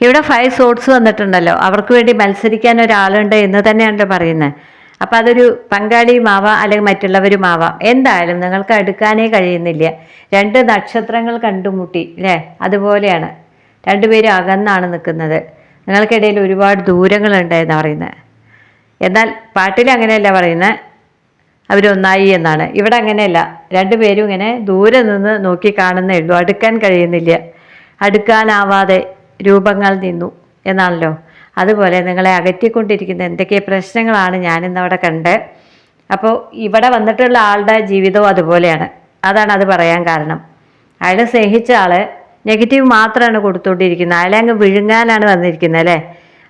ഇവിടെ 5 സോഡ്സ് വന്നിട്ടുണ്ടല്ലോ. അവർക്ക് വേണ്ടി മത്സരിക്കാൻ ഒരാളുണ്ട് എന്ന് തന്നെയാണല്ലോ പറയുന്നത്. അപ്പം അതൊരു പങ്കാളിയുമാവാം, അല്ലെങ്കിൽ മറ്റുള്ളവരുമാവാം. എന്തായാലും നിങ്ങൾക്ക് അടുക്കാനേ കഴിയുന്നില്ല. 2 നക്ഷത്രങ്ങൾ കണ്ടുമുട്ടി അല്ലേ, അതുപോലെയാണ്. രണ്ടുപേരും അകന്നാണ് നിൽക്കുന്നത്. നിങ്ങൾക്കിടയിൽ ഒരുപാട് ദൂരങ്ങളുണ്ട് എന്നാണ് പറയുന്നത്. എന്നാൽ പാട്ടിൽ അങ്ങനെയല്ല പറയുന്നത്, അവരൊന്നായി എന്നാണ്. ഇവിടെ അങ്ങനെയല്ല, രണ്ടുപേരും ഇങ്ങനെ ദൂരെ നിന്ന് നോക്കി കാണുന്നേ ഉള്ളൂ. അടുക്കാൻ കഴിയുന്നില്ല. അടുക്കാനാവാതെ രൂപങ്ങൾ നിന്നു എന്നാണല്ലോ. അതുപോലെ നിങ്ങളെ അകറ്റിക്കൊണ്ടിരിക്കുന്ന എന്തൊക്കെ പ്രശ്നങ്ങളാണ് ഞാനിന്നവിടെ കണ്ട്. അപ്പോൾ ഇവിടെ വന്നിട്ടുള്ള ആളുടെ ജീവിതവും അതുപോലെയാണ്. അതാണ് അത് പറയാൻ കാരണം. അയാൾ സ്നേഹിച്ച ആള് നെഗറ്റീവ് മാത്രമാണ് കൊടുത്തുകൊണ്ടിരിക്കുന്നത്. അയാളെ അങ്ങ് വിഴുങ്ങാനാണ് വന്നിരിക്കുന്നത് അല്ലേ.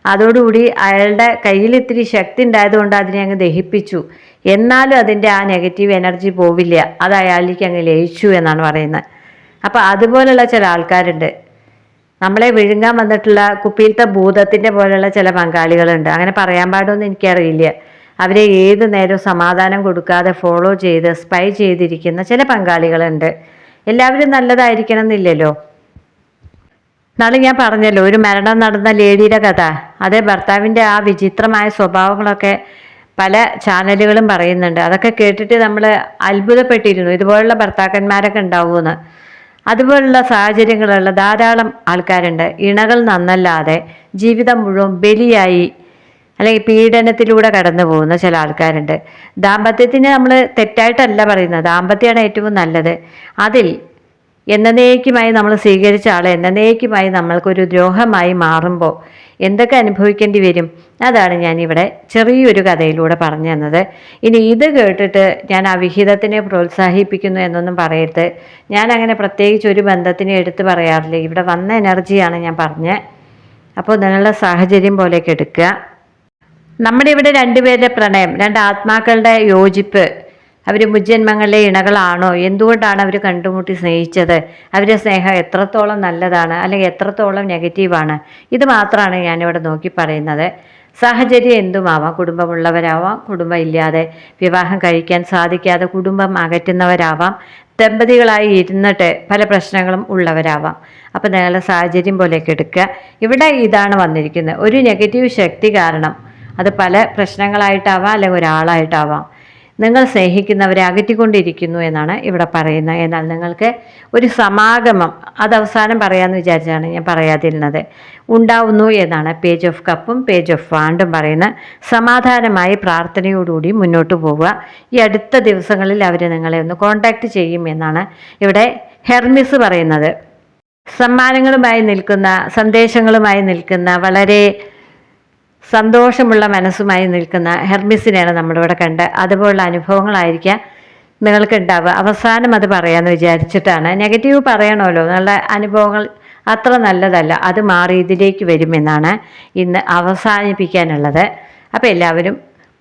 അതോടുകൂടി അയാളുടെ കയ്യിൽ ഇത്തിരി ശക്തി ഉണ്ടായതുകൊണ്ട് അതിനെ അങ്ങ് ദഹിപ്പിച്ചു. എന്നാലും അതിൻ്റെ ആ നെഗറ്റീവ് എനർജി പോവില്ല, അത് അയാളിലേക്ക് അങ്ങ് ലയിച്ചു എന്നാണ് പറയുന്നത്. അപ്പോൾ അതുപോലുള്ള ചില ആൾക്കാരുണ്ട്. നമ്മളെ വിഴുങ്ങാൻ വന്നിട്ടുള്ള കുപ്പിയിലത്തെ ഭൂതത്തിൻ്റെ പോലെയുള്ള ചില പങ്കാളികളുണ്ട്. അങ്ങനെ പറയാൻ പാടുമെന്ന് എനിക്കറിയില്ല. അവരെ ഏത് നേരവും സമാധാനം കൊടുക്കാതെ ഫോളോ ചെയ്ത് സ്പൈ ചെയ്തിരിക്കുന്ന ചില പങ്കാളികളുണ്ട്. എല്ലാവരും നല്ലതായിരിക്കണം എന്നില്ലല്ലോ. നാളെ ഞാൻ പറഞ്ഞല്ലോ ഒരു മരണം നടന്ന ലേഡിയുടെ കഥ. അതേ ഭർത്താവിൻ്റെ ആ വിചിത്രമായ സ്വഭാവങ്ങളൊക്കെ പല ചാനലുകളും പറയുന്നുണ്ട്. അതൊക്കെ കേട്ടിട്ട് നമ്മൾ അത്ഭുതപ്പെട്ടിരുന്നു, ഇതുപോലുള്ള ഭർത്താക്കന്മാരൊക്കെ ഉണ്ടാവുമെന്ന്. അതുപോലുള്ള സാഹചര്യങ്ങളുള്ള ധാരാളം ആൾക്കാരുണ്ട്. ഇണകൾ നന്നല്ലാതെ ജീവിതം മുഴുവൻ ബലിയായി അല്ലെങ്കിൽ പീഡനത്തിലൂടെ കടന്നു പോകുന്ന ചില ആൾക്കാരുണ്ട്. ദാമ്പത്യത്തിന് നമ്മൾ തെറ്റായിട്ടല്ല പറയുന്നത്, ദാമ്പത്യമാണ് ഏറ്റവും നല്ലത്. അതിൽ എന്നേക്കുമായി നമ്മൾ സ്വീകരിച്ച ആൾ എന്നേക്കുമായി നമ്മൾക്കൊരു ദ്രോഹമായി മാറുമ്പോൾ എന്തൊക്കെ അനുഭവിക്കേണ്ടി വരും, അതാണ് ഞാനിവിടെ ചെറിയൊരു കഥയിലൂടെ പറഞ്ഞു തന്നത്. ഇനി ഇത് കേട്ടിട്ട് ഞാൻ അവിഹിതത്തിനെ പ്രോത്സാഹിപ്പിക്കുന്നു എന്നൊന്നും പറയരുത്. ഞാൻ അങ്ങനെ പ്രത്യേകിച്ച് ഒരു ബന്ധത്തിനെ എടുത്ത് പറയാറില്ല. ഇവിടെ വന്ന എനർജിയാണ് ഞാൻ പറഞ്ഞത്. അപ്പോൾ നിങ്ങളുടെ സാഹചര്യം പോലെയൊക്കെ എടുക്കുക. നമ്മുടെ ഇവിടെ രണ്ടുപേരുടെ പ്രണയം, 2 ആത്മാക്കളുടെ യോജിപ്പ്, അവർ മുജ്ജന്മങ്ങളിലെ ഇണകളാണോ, എന്തുകൊണ്ടാണ് അവർ കണ്ടുമുട്ടി സ്നേഹിച്ചത്, അവരുടെ സ്നേഹം എത്രത്തോളം നല്ലതാണ് അല്ലെങ്കിൽ എത്രത്തോളം നെഗറ്റീവാണ്, ഇത് മാത്രമാണ് ഞാനിവിടെ നോക്കി പറയുന്നത്. സാഹചര്യം എന്തുമാവാം. കുടുംബമുള്ളവരാവാം, കുടുംബം ഇല്ലാതെ വിവാഹം കഴിക്കാൻ സാധിക്കാതെ കുടുംബം അകറ്റുന്നവരാവാം, ദമ്പതികളായി ഇരുന്നിട്ട് പല പ്രശ്നങ്ങളും ഉള്ളവരാവാം. അപ്പം നിങ്ങളുടെ സാഹചര്യം പോലെയൊക്കെ എടുക്കുക. ഇവിടെ ഇതാണ് വന്നിരിക്കുന്നത്. ഒരു നെഗറ്റീവ് ശക്തി കാരണം അത് പല പ്രശ്നങ്ങളായിട്ടാവാം അല്ലെങ്കിൽ ഒരാളായിട്ടാവാം. നിങ്ങൾ സ്നേഹിക്കുന്നവരെ അകറ്റിക്കൊണ്ടിരിക്കുന്നു എന്നാണ് ഇവിടെ പറയുന്നത്. എന്നാൽ നിങ്ങൾക്ക് ഒരു സമാഗമം, അത് അവസാനം പറയാമെന്ന് വിചാരിച്ചാണ് ഞാൻ പറയാതിരുന്നത്, ഉണ്ടാവുന്നു എന്നാണ് പേജ് ഓഫ് കപ്പും പേജ് ഓഫ് വാണ്ടും പറയുന്നത്. സമാധാനമായി പ്രാർത്ഥനയോടുകൂടി മുന്നോട്ട് പോവുക. ഈ അടുത്ത ദിവസങ്ങളിൽ അവർ നിങ്ങളെ ഒന്ന് കോണ്ടാക്ട് ചെയ്യും എന്നാണ് ഇവിടെ ഹെർമിസ് പറയുന്നത്. സമ്മാനങ്ങളുമായി നിൽക്കുന്ന, സന്ദേശങ്ങളുമായി നിൽക്കുന്ന, വളരെ സന്തോഷമുള്ള മനസ്സുമായി നിൽക്കുന്ന ഹെർമിസിനെയാണ് നമ്മളിവിടെ കണ്ട്. അതുപോലുള്ള അനുഭവങ്ങളായിരിക്കാം നിങ്ങൾക്ക് ഉണ്ടാവുക. അവസാനം അത് പറയാമെന്ന് വിചാരിച്ചിട്ടാണ്. നെഗറ്റീവ് പറയണമല്ലോ, നല്ല അനുഭവങ്ങൾ അത്ര നല്ലതല്ല, അത് മാറി ഇതിലേക്ക് വരുമെന്നാണ് ഇന്ന് അവസാനിപ്പിക്കാനുള്ളത്. അപ്പോൾ എല്ലാവരും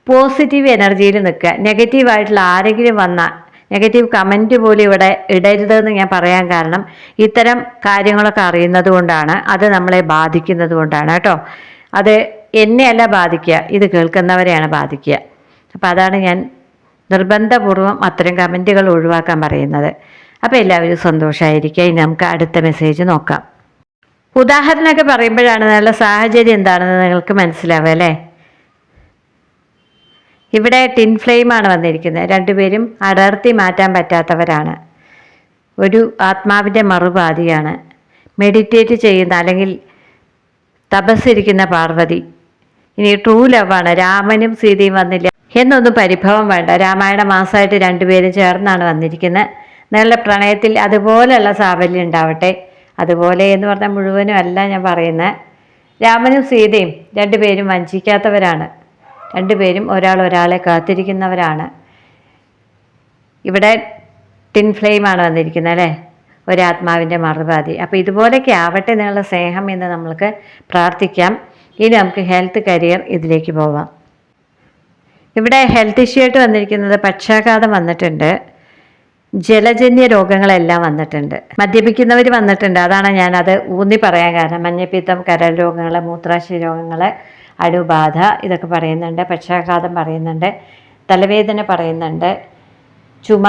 പോസിറ്റീവ് എനർജിയിൽ നിൽക്കുക. നെഗറ്റീവായിട്ടുള്ള ആരെങ്കിലും വന്നാൽ നെഗറ്റീവ് കമൻറ്റ് പോലും ഇവിടെ ഇടരുതെന്ന് ഞാൻ പറയാൻ കാരണം ഇത്തരം കാര്യങ്ങളൊക്കെ അറിയുന്നത് കൊണ്ടാണ്, അത് നമ്മളെ ബാധിക്കുന്നത് കൊണ്ടാണ് കേട്ടോ. അത് എന്നെയല്ല ബാധിക്കുക, ഇത് കേൾക്കുന്നവരെയാണ് ബാധിക്കുക. അപ്പോൾ അതാണ് ഞാൻ നിർബന്ധപൂർവം അത്തരം കമൻറ്റുകൾ ഒഴിവാക്കാൻ പറയുന്നത്. അപ്പോൾ എല്ലാവരും സന്തോഷമായിരിക്കുക. ഇനി നമുക്ക് അടുത്ത മെസ്സേജ് നോക്കാം. ഉദാഹരണമൊക്കെ പറയുമ്പോഴാണ് നല്ല സാഹചര്യം എന്താണെന്ന് നിങ്ങൾക്ക് മനസ്സിലാവുക അല്ലേ. ഇവിടെ ടിൻ ഫ്ലെയിമാണ് വന്നിരിക്കുന്നത്. രണ്ടുപേരും അടർത്തി മാറ്റാൻ പറ്റാത്തവരാണ്. ഒരു ആത്മാവിൻ്റെ മറുപാതിയാണ്. മെഡിറ്റേറ്റ് ചെയ്യുന്ന അല്ലെങ്കിൽ തപസ്സിരിക്കുന്ന പാർവതി. ഇനി ട്രൂ ലവാണ്. രാമനും സീതയും വന്നില്ല എന്നൊന്നും പരിഭവം വേണ്ട. രാമായണ മാസമായിട്ട് രണ്ടുപേരും ചേർന്നാണ് വന്നിരിക്കുന്നത്. നിങ്ങളുടെ പ്രണയത്തിൽ അതുപോലെയുള്ള സാഫല്യം ഉണ്ടാവട്ടെ. അതുപോലെ എന്ന് പറഞ്ഞാൽ മുഴുവനും അല്ല ഞാൻ പറയുന്നത്. രാമനും സീതയും രണ്ടുപേരും വഞ്ചിക്കാത്തവരാണ്. രണ്ടുപേരും ഒരാളെ കാത്തിരിക്കുന്നവരാണ്. ഇവിടെ ടിൻ ഫ്ലെയിമാണ് വന്നിരിക്കുന്നത് അല്ലേ, ഒരാത്മാവിൻ്റെ മറുപാതി. അപ്പോൾ ഇതുപോലെയൊക്കെ ആവട്ടെ നിങ്ങളുടെ സ്നേഹം എന്ന് നമ്മൾക്ക് പ്രാർത്ഥിക്കാം. ഇനി നമുക്ക് ഹെൽത്ത്, കരിയർ ഇതിലേക്ക് പോവാം. ഇവിടെ ഹെൽത്ത് ഇഷ്യൂ ആയിട്ട് വന്നിരിക്കുന്നത് പക്ഷാഘാതം വന്നിട്ടുണ്ട്, ജലജന്യ രോഗങ്ങളെല്ലാം വന്നിട്ടുണ്ട്, മദ്യപിക്കുന്നവർ വന്നിട്ടുണ്ട്. അതാണ് ഞാനത് ഊന്നി പറയാൻ കാരണം. മഞ്ഞപ്പിത്തം, കരൾ രോഗങ്ങൾ, മൂത്രാശയ രോഗങ്ങൾ, അണുബാധ ഇതൊക്കെ പറയുന്നുണ്ട്, പക്ഷാഘാതം പറയുന്നുണ്ട്, തലവേദന പറയുന്നുണ്ട്, ചുമ,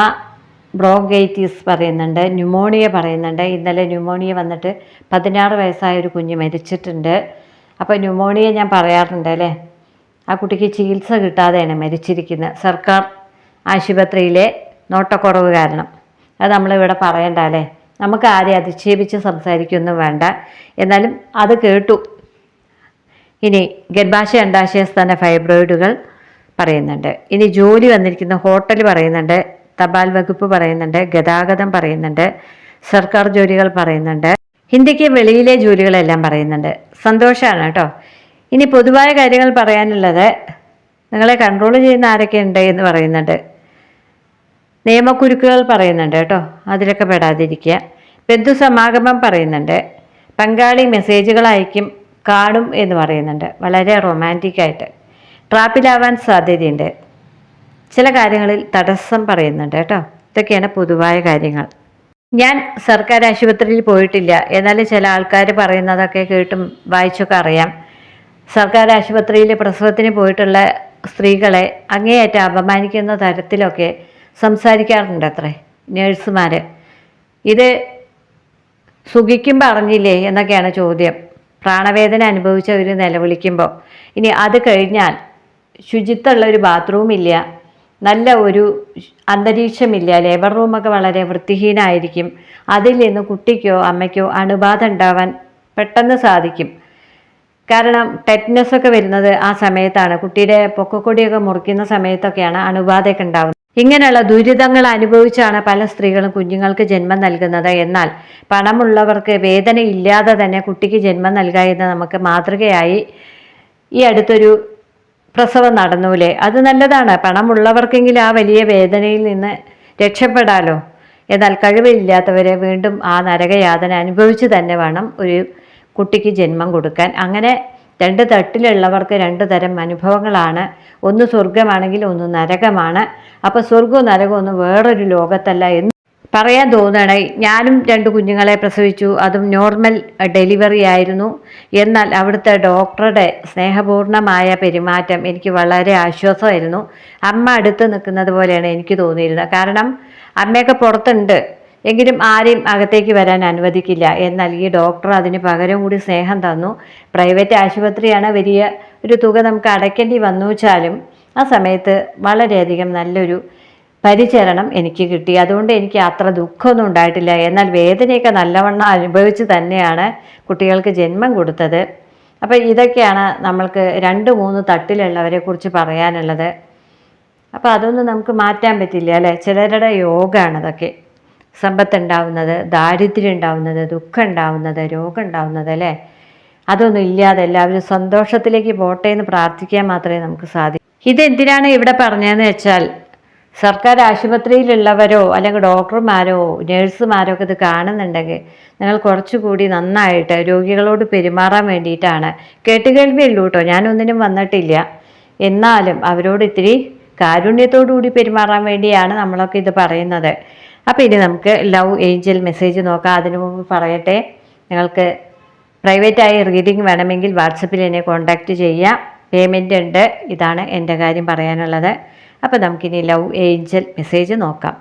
ബ്രോങ്കൈറ്റിസ് പറയുന്നുണ്ട്, ന്യൂമോണിയ പറയുന്നുണ്ട്. ഇന്നലെ ന്യൂമോണിയ വന്നിട്ട് 16 വയസ്സായ ഒരു കുഞ്ഞ് മരിച്ചിട്ടുണ്ട്. അപ്പോൾ ന്യൂമോണിയ ഞാൻ പറയാറുണ്ട് അല്ലേ, ആ കുട്ടിക്ക് ചികിത്സ കിട്ടാതെയാണ് മരിച്ചിരിക്കുന്നത്, സർക്കാർ ആശുപത്രിയിലെ നോട്ടക്കുറവ് കാരണം. അത് നമ്മളിവിടെ പറയണ്ട അല്ലേ, നമുക്ക് ആരെയും അധിക്ഷേപിച്ച് സംസാരിക്കൊന്നും വേണ്ട. എന്നാലും അത് കേട്ടു. ഇനി ഗർഭാശയ അണ്ഡാശയ സ്തന ഫൈബ്രോയിഡുകൾ പറയുന്നുണ്ട്. ഇനി ജോലി വന്നിരിക്കുന്ന ഹോട്ടൽ പറയുന്നുണ്ട്, തപാൽ വകുപ്പ് പറയുന്നുണ്ട്, ഗതാഗതം പറയുന്നുണ്ട്, സർക്കാർ ജോലികൾ പറയുന്നുണ്ട്, ഇന്ത്യക്ക് വെളിയിലെ ജോലികളെല്ലാം പറയുന്നുണ്ട്. സന്തോഷമാണ് കേട്ടോ. ഇനി പൊതുവായ കാര്യങ്ങൾ പറയാനുള്ളത്, നിങ്ങളെ കൺട്രോൾ ചെയ്യുന്ന ആരൊക്കെ ഉണ്ട് എന്ന് പറയുന്നുണ്ട്. നിയമക്കുരുക്കുകൾ പറയുന്നുണ്ട് കേട്ടോ, അതിലൊക്കെ പെടാതിരിക്കുക. ബന്ധുസമാഗമം പറയുന്നുണ്ട്. പങ്കാളി മെസ്സേജുകൾ അയക്കും, കാണും എന്ന് പറയുന്നുണ്ട്, വളരെ റൊമാൻറ്റിക്കായിട്ട്. ട്രാപ്പിലാവാൻ സാധ്യതയുണ്ട്. ചില കാര്യങ്ങളിൽ തടസ്സം പറയുന്നുണ്ട് കേട്ടോ. ഇതൊക്കെയാണ് പൊതുവായ കാര്യങ്ങൾ. ഞാൻ സർക്കാർ ആശുപത്രിയിൽ പോയിട്ടില്ല, എന്നാലും ചില ആൾക്കാർ പറയുന്നതൊക്കെ കേട്ടും വായിച്ചൊക്കെ അറിയാം. സർക്കാർ ആശുപത്രിയിൽ പ്രസവത്തിന് പോയിട്ടുള്ള സ്ത്രീകളെ അങ്ങേയറ്റം അപമാനിക്കുന്ന തരത്തിലൊക്കെ സംസാരിക്കാറുണ്ട് അത്രേ നേഴ്സുമാർ. ഇത് സുഖിക്കുമ്പോൾ അറിഞ്ഞില്ലേ എന്നൊക്കെയാണ് ചോദ്യം. പ്രാണവേദന അനുഭവിച്ചവർ നിലവിളിക്കുമ്പോൾ. ഇനി അത് കഴിഞ്ഞാൽ ശുചിത്വമുള്ള ഒരു ബാത്റൂം ഇല്ല, നല്ല ഒരു അന്തരീക്ഷമില്ല, ലേബർ റൂമൊക്കെ വളരെ വൃത്തിഹീനമായിരിക്കും. അതിൽ നിന്ന് കുട്ടിക്കോ അമ്മയ്ക്കോ അണുബാധ ഉണ്ടാവാൻ പെട്ടെന്ന് സാധിക്കും. കാരണം ടെറ്റനസ് ഒക്കെ വരുന്നത് ആ സമയത്താണ്, കുട്ടിയുടെ പൊക്കക്കൊടിയൊക്കെ മുറിക്കുന്ന സമയത്തൊക്കെയാണ് അണുബാധയൊക്കെ ഉണ്ടാവുന്നത്. ഇങ്ങനെയുള്ള ദുരിതങ്ങൾ അനുഭവിച്ചാണ് പല സ്ത്രീകളും കുഞ്ഞുങ്ങൾക്ക് ജന്മം നൽകുന്നത്. എന്നാൽ പണമുള്ളവർക്ക് വേദന ഇല്ലാതെ തന്നെ കുട്ടിക്ക് ജന്മം നൽകുക എന്ന് നമുക്ക് മാതൃകയായി ഈ അടുത്തൊരു പ്രസവം നടന്നൂലേ, അത് നല്ലതാണ്. പണമുള്ളവർക്കെങ്കിലും ആ വലിയ വേദനയിൽ നിന്ന് രക്ഷപ്പെടാലോ. എന്നാൽ കഴിവില്ലാത്തവരെ വീണ്ടും ആ നരകയാതന അനുഭവിച്ച് തന്നെ വേണം ഒരു കുട്ടിക്ക് ജന്മം കൊടുക്കാൻ. അങ്ങനെ 2 തട്ടിലുള്ളവർക്ക് 2 തരം അനുഭവങ്ങളാണ്. ഒന്ന് സ്വർഗമാണെങ്കിൽ ഒന്ന് നരകമാണ്. അപ്പോൾ സ്വർഗവും നരകവും ഒന്നും വേറൊരു ലോകത്തല്ല എന്ന് പറയാൻ തോന്നണേ. ഞാനും 2 കുഞ്ഞുങ്ങളെ പ്രസവിച്ചു, അതും നോർമൽ ഡെലിവറി ആയിരുന്നു. എന്നാൽ അവിടുത്തെ ഡോക്ടറുടെ സ്നേഹപൂർണമായ പെരുമാറ്റം എനിക്ക് വളരെ ആശ്വാസമായിരുന്നു. അമ്മ അടുത്ത് നിൽക്കുന്നത് പോലെയാണ് എനിക്ക് തോന്നിയിരുന്നത്. കാരണം അമ്മയൊക്കെ പുറത്തുണ്ട്, എങ്കിലും ആരെയും അകത്തേക്ക് വരാൻ അനുവദിക്കില്ല. എന്നാൽ ഈ ഡോക്ടർ അതിന് പകരം കൂടി സ്നേഹം തന്നു. പ്രൈവറ്റ് ആശുപത്രിയാണ്, വലിയ ഒരു തുക നമുക്ക് അടയ്ക്കേണ്ടി വന്നു വെച്ചാലും ആ സമയത്ത് വളരെയധികം നല്ലൊരു പരിചരണം എനിക്ക് കിട്ടി. അതുകൊണ്ട് എനിക്ക് അത്ര ദുഃഖമൊന്നും ഉണ്ടായിട്ടില്ല. എന്നാൽ വേദനയൊക്കെ നല്ലവണ്ണം അനുഭവിച്ച് തന്നെയാണ് കുട്ടികൾക്ക് ജന്മം കൊടുത്തത്. അപ്പോൾ ഇതൊക്കെയാണ് നമ്മൾക്ക് 2-3 തട്ടിലുള്ളവരെ കുറിച്ച് പറയാനുള്ളത്. അപ്പോൾ അതൊന്നും നമുക്ക് മാറ്റാൻ പറ്റില്ല അല്ലേ, ചിലരുടെ യോഗമാണ് അതൊക്കെ. സമ്പത്ത് ഉണ്ടാവുന്നത്, ദാരിദ്ര്യം ഉണ്ടാവുന്നത്, ദുഃഖം ഉണ്ടാവുന്നത്, രോഗം ഉണ്ടാവുന്നത് അല്ലേ, അതൊന്നും ഇല്ലാതെ എല്ലാവരും സന്തോഷത്തിലേക്ക് പോട്ടെ എന്ന് പ്രാർത്ഥിക്കാൻ മാത്രമേ നമുക്ക് സാധിക്കൂ. ഇതെന്തിനാണ് ഇവിടെ പറഞ്ഞതെന്ന് വെച്ചാൽ, സർക്കാർ ആശുപത്രിയിലുള്ളവരോ അല്ലെങ്കിൽ ഡോക്ടർമാരോ നേഴ്സുമാരോ ഒക്കെ ഇത് കാണുന്നുണ്ടെങ്കിൽ നിങ്ങൾ കുറച്ചുകൂടി നന്നായിട്ട് രോഗികളോട് പെരുമാറാൻ വേണ്ടിയിട്ടാണ്. കേട്ടുകേൾവിയുള്ളൂ കേട്ടോ, ഞാനൊന്നിനും വന്നിട്ടില്ല. എന്നാലും അവരോട് ഇത്തിരി കാരുണ്യത്തോടു കൂടി പെരുമാറാൻ വേണ്ടിയാണ് നമ്മളൊക്കെ ഇത് പറയുന്നത്. അപ്പോൾ ഇനി നമുക്ക് ലവ് ഏഞ്ചൽ മെസ്സേജ് നോക്കാം. അതിനു മുമ്പ് പറയട്ടെ, നിങ്ങൾക്ക് പ്രൈവറ്റായി റീഡിംഗ് വേണമെങ്കിൽ വാട്സപ്പിൽ എന്നെ കോൺടാക്റ്റ് ചെയ്യാം, പേയ്മെൻ്റ് ഉണ്ട്. ഇതാണ് എൻ്റെ കാര്യം പറയാനുള്ളത്. അപ്പോൾ നമുക്കിനി ലവ് ഏഞ്ചൽ മെസ്സേജ് നോക്കാം.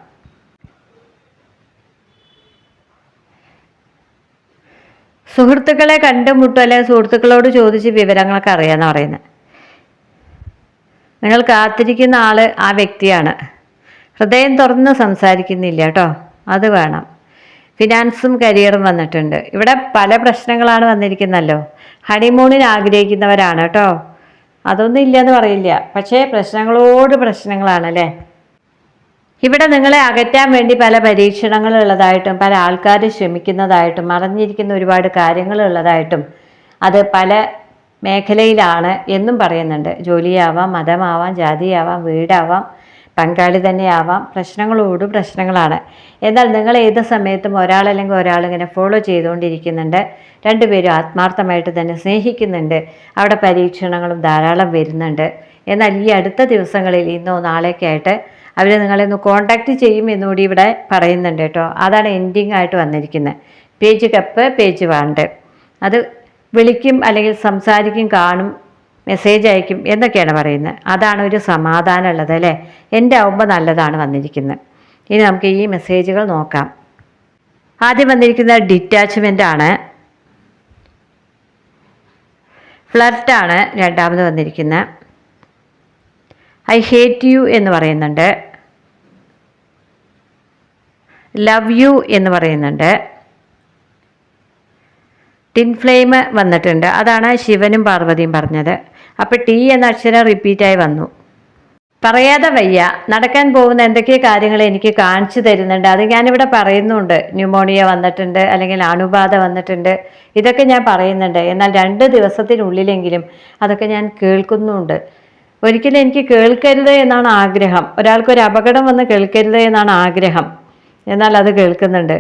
സുഹൃത്തുക്കളെ കണ്ടുമുട്ടും, അല്ലെങ്കിൽ സുഹൃത്തുക്കളോട് ചോദിച്ച് വിവരങ്ങളൊക്കെ അറിയാമെന്ന് പറയുന്നത്. നിങ്ങൾ കാത്തിരിക്കുന്ന ആൾ ആ വ്യക്തിയാണ്. ഹൃദയം തുറന്ന് സംസാരിക്കുന്നില്ല കേട്ടോ, അത് വേണം. ഫിനാൻസും കരിയറും വന്നിട്ടുണ്ട്. ഇവിടെ പല പ്രശ്നങ്ങളാണ് വന്നിരിക്കുന്നല്ലോ. ഹണിമൂണിന് ആഗ്രഹിക്കുന്നവരാണ് കേട്ടോ, അതൊന്നും ഇല്ലയെന്ന് പറയില്ല. പക്ഷേ പ്രശ്നങ്ങളോട് പ്രശ്നങ്ങളാണല്ലേ. ഇവിടെ നിങ്ങളെ അകറ്റാൻ വേണ്ടി പല പരീക്ഷണങ്ങളുള്ളതായിട്ടും പല ആൾക്കാർ ശ്രമിക്കുന്നതായിട്ടും മറഞ്ഞിരിക്കുന്ന ഒരുപാട് കാര്യങ്ങളുള്ളതായിട്ടും അത് പല മേഖലയിലാണ് എന്നും പറയുന്നുണ്ട്. ജോലിയാവാം, മതമാവാം, ജാതിയാവാം, വീടാവാം, പങ്കാളി തന്നെയാവാം. പ്രശ്നങ്ങളോട് പ്രശ്നങ്ങളാണ്. എന്നാൽ നിങ്ങൾ ഏത് സമയത്തും ഒരാളല്ലെങ്കിൽ ഒരാളിങ്ങനെ ഫോളോ ചെയ്തുകൊണ്ടിരിക്കുന്നുണ്ട്. 2 പേരും ആത്മാർത്ഥമായിട്ട് തന്നെ സ്നേഹിക്കുന്നുണ്ട്. അവിടെ പരീക്ഷണങ്ങളും ധാരാളം വരുന്നുണ്ട്. എന്നാൽ ഈ അടുത്ത ദിവസങ്ങളിൽ ഇന്നോ നാളെയൊക്കെ ആയിട്ട് അവർ നിങ്ങളെ ഒന്ന് കോണ്ടാക്ട് ചെയ്യും എന്നുകൂടി ഇവിടെ പറയുന്നുണ്ട് കേട്ടോ. അതാണ് എൻഡിങ് ആയിട്ട് വന്നിരിക്കുന്നത്. പേജ് കപ്പ് പേജ് വാണ്ട്, അത് വിളിക്കും അല്ലെങ്കിൽ സംസാരിക്കും, കാണും, മെസ്സേജ് അയക്കും എന്നൊക്കെയാണ് പറയുന്നത്. അതാണ് ഒരു സമാധാനം ഉള്ളത് അല്ലേ. എൻ്റെ ആവുമ്പോൾ നല്ലതാണ് വന്നിരിക്കുന്നത്. ഇനി നമുക്ക് ഈ മെസ്സേജുകൾ നോക്കാം. ആദ്യം വന്നിരിക്കുന്ന ഡിറ്റാച്ച്മെൻ്റ് ആണ്, ഫ്ലർട്ടാണ് രണ്ടാമത് വന്നിരിക്കുന്നത്. ഐ ഹേറ്റ് യു എന്ന് പറയുന്നുണ്ട്, ലവ് യു എന്ന് പറയുന്നുണ്ട്, ടിൻ ഫ്ലെയിം വന്നിട്ടുണ്ട്. അതാണ് ശിവനും പാർവതിയും പറഞ്ഞത്. അപ്പോൾ ടി എന്ന അക്ഷരം റിപ്പീറ്റായി വന്നു. പറയാതെ വയ്യ, നടക്കാൻ പോകുന്ന എന്തൊക്കെ കാര്യങ്ങൾ എനിക്ക് കാണിച്ചു തരുന്നുണ്ട്. അത് ഞാനിവിടെ പറയുന്നുണ്ട്. ന്യൂമോണിയ വന്നിട്ടുണ്ട്, അല്ലെങ്കിൽ അണുബാധ വന്നിട്ടുണ്ട്, ഇതൊക്കെ ഞാൻ പറയുന്നുണ്ട്. എന്നാൽ 2 ദിവസത്തിനുള്ളിലെങ്കിലും അതൊക്കെ ഞാൻ കേൾക്കുന്നുണ്ട്. ഒരിക്കലും എനിക്ക് കേൾക്കരുത് എന്നാണ് ആഗ്രഹം. ഒരാൾക്കൊരു അപകടം വന്ന് കേൾക്കരുത് എന്നാണ് ആഗ്രഹം. എന്നാൽ അത് കേൾക്കുന്നുണ്ട്.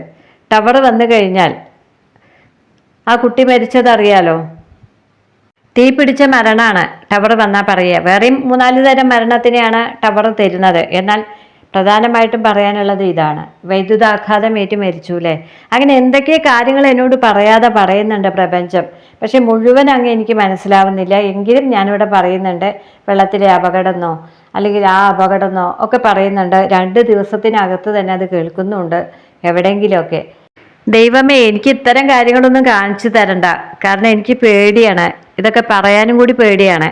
ടവർ വന്നു കഴിഞ്ഞാൽ ആ കുട്ടി മരിച്ചതറിയാലോ. തീ പിടിച്ച മരണമാണ് ടവർ വന്നാൽ പറയുക. വേറെയും 3-4 തരം മരണത്തിനെയാണ് ടവർ തരുന്നത്. എന്നാൽ പ്രധാനമായിട്ടും പറയാനുള്ളത് ഇതാണ്, വൈദ്യുതാഘാതം ഏറ്റ് മരിച്ചു അല്ലേ. അങ്ങനെ എന്തൊക്കെ കാര്യങ്ങൾ എന്നോട് പറയാതെ പറയുന്നുണ്ട് പ്രപഞ്ചം. പക്ഷെ മുഴുവൻ അങ്ങ് എനിക്ക് മനസ്സിലാവുന്നില്ല. എങ്കിലും ഞാനിവിടെ പറയുന്നുണ്ട്. വെള്ളത്തിലെ അപകടമെന്നോ അല്ലെങ്കിൽ ആ അപകടമെന്നോ ഒക്കെ പറയുന്നുണ്ട്. 2 ദിവസത്തിനകത്ത് തന്നെ അത് കേൾക്കുന്നുണ്ട് എവിടെയെങ്കിലുമൊക്കെ. ദൈവമേ, എനിക്ക് ഇത്തരം കാര്യങ്ങളൊന്നും കാണിച്ചു തരണ്ട. കാരണം എനിക്ക് പേടിയാണ്, ഇതൊക്കെ പറയാനും കൂടി പേടിയാണ്.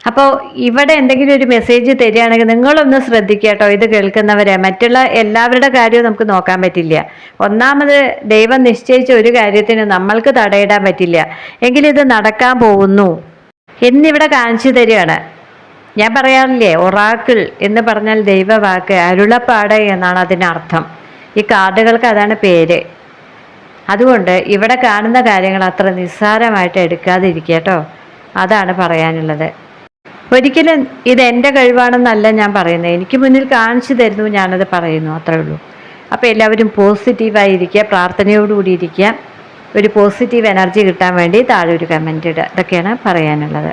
അപ്പോൾ ഇവിടെ എന്തെങ്കിലും ഒരു മെസ്സേജ് തരികയാണെങ്കിൽ നിങ്ങളൊന്ന് ശ്രദ്ധിക്കുക കേട്ടോ, ഇത് കേൾക്കുന്നവരെ. മറ്റുള്ള എല്ലാവരുടെ കാര്യവും നമുക്ക് നോക്കാൻ പറ്റില്ല. ഒന്നാമത് ദൈവം നിശ്ചയിച്ച ഒരു കാര്യത്തിന് നമ്മൾക്ക് തടയിടാൻ പറ്റില്ല. എങ്കിലും ഇത് നടക്കാൻ പോകുന്നു എന്നിവിടെ കാണിച്ചു തരികയാണ്. ഞാൻ പറയാറില്ലേ, ഒറാക്കിൾ എന്ന് പറഞ്ഞാൽ ദൈവവാക്ക്, അരുളപ്പാട് എന്നാണ് അതിനർത്ഥം. ഈ കാർഡുകൾക്ക് അതാണ് പേര്. അതുകൊണ്ട് ഇവിടെ കാണുന്ന കാര്യങ്ങൾ അത്ര നിസ്സാരമായിട്ട് എടുക്കാതിരിക്കുക കേട്ടോ. അതാണ് പറയാനുള്ളത്. ഒരിക്കലും ഇത് എൻ്റെ കഴിവാണെന്നല്ല ഞാൻ പറയുന്നത്. എനിക്ക് മുന്നിൽ കാണിച്ചു തരുന്നു, ഞാനത് പറയുന്നു, അത്രേ ഉള്ളൂ. അപ്പോൾ എല്ലാവരും പോസിറ്റീവായിരിക്കുക, പ്രാർത്ഥനയോടുകൂടി ഇരിക്കുക. ഒരു പോസിറ്റീവ് എനർജി കിട്ടാൻ വേണ്ടി താഴെ ഒരു കമൻ്റ് ഇടുക. ഇതൊക്കെയാണ് പറയാനുള്ളത്.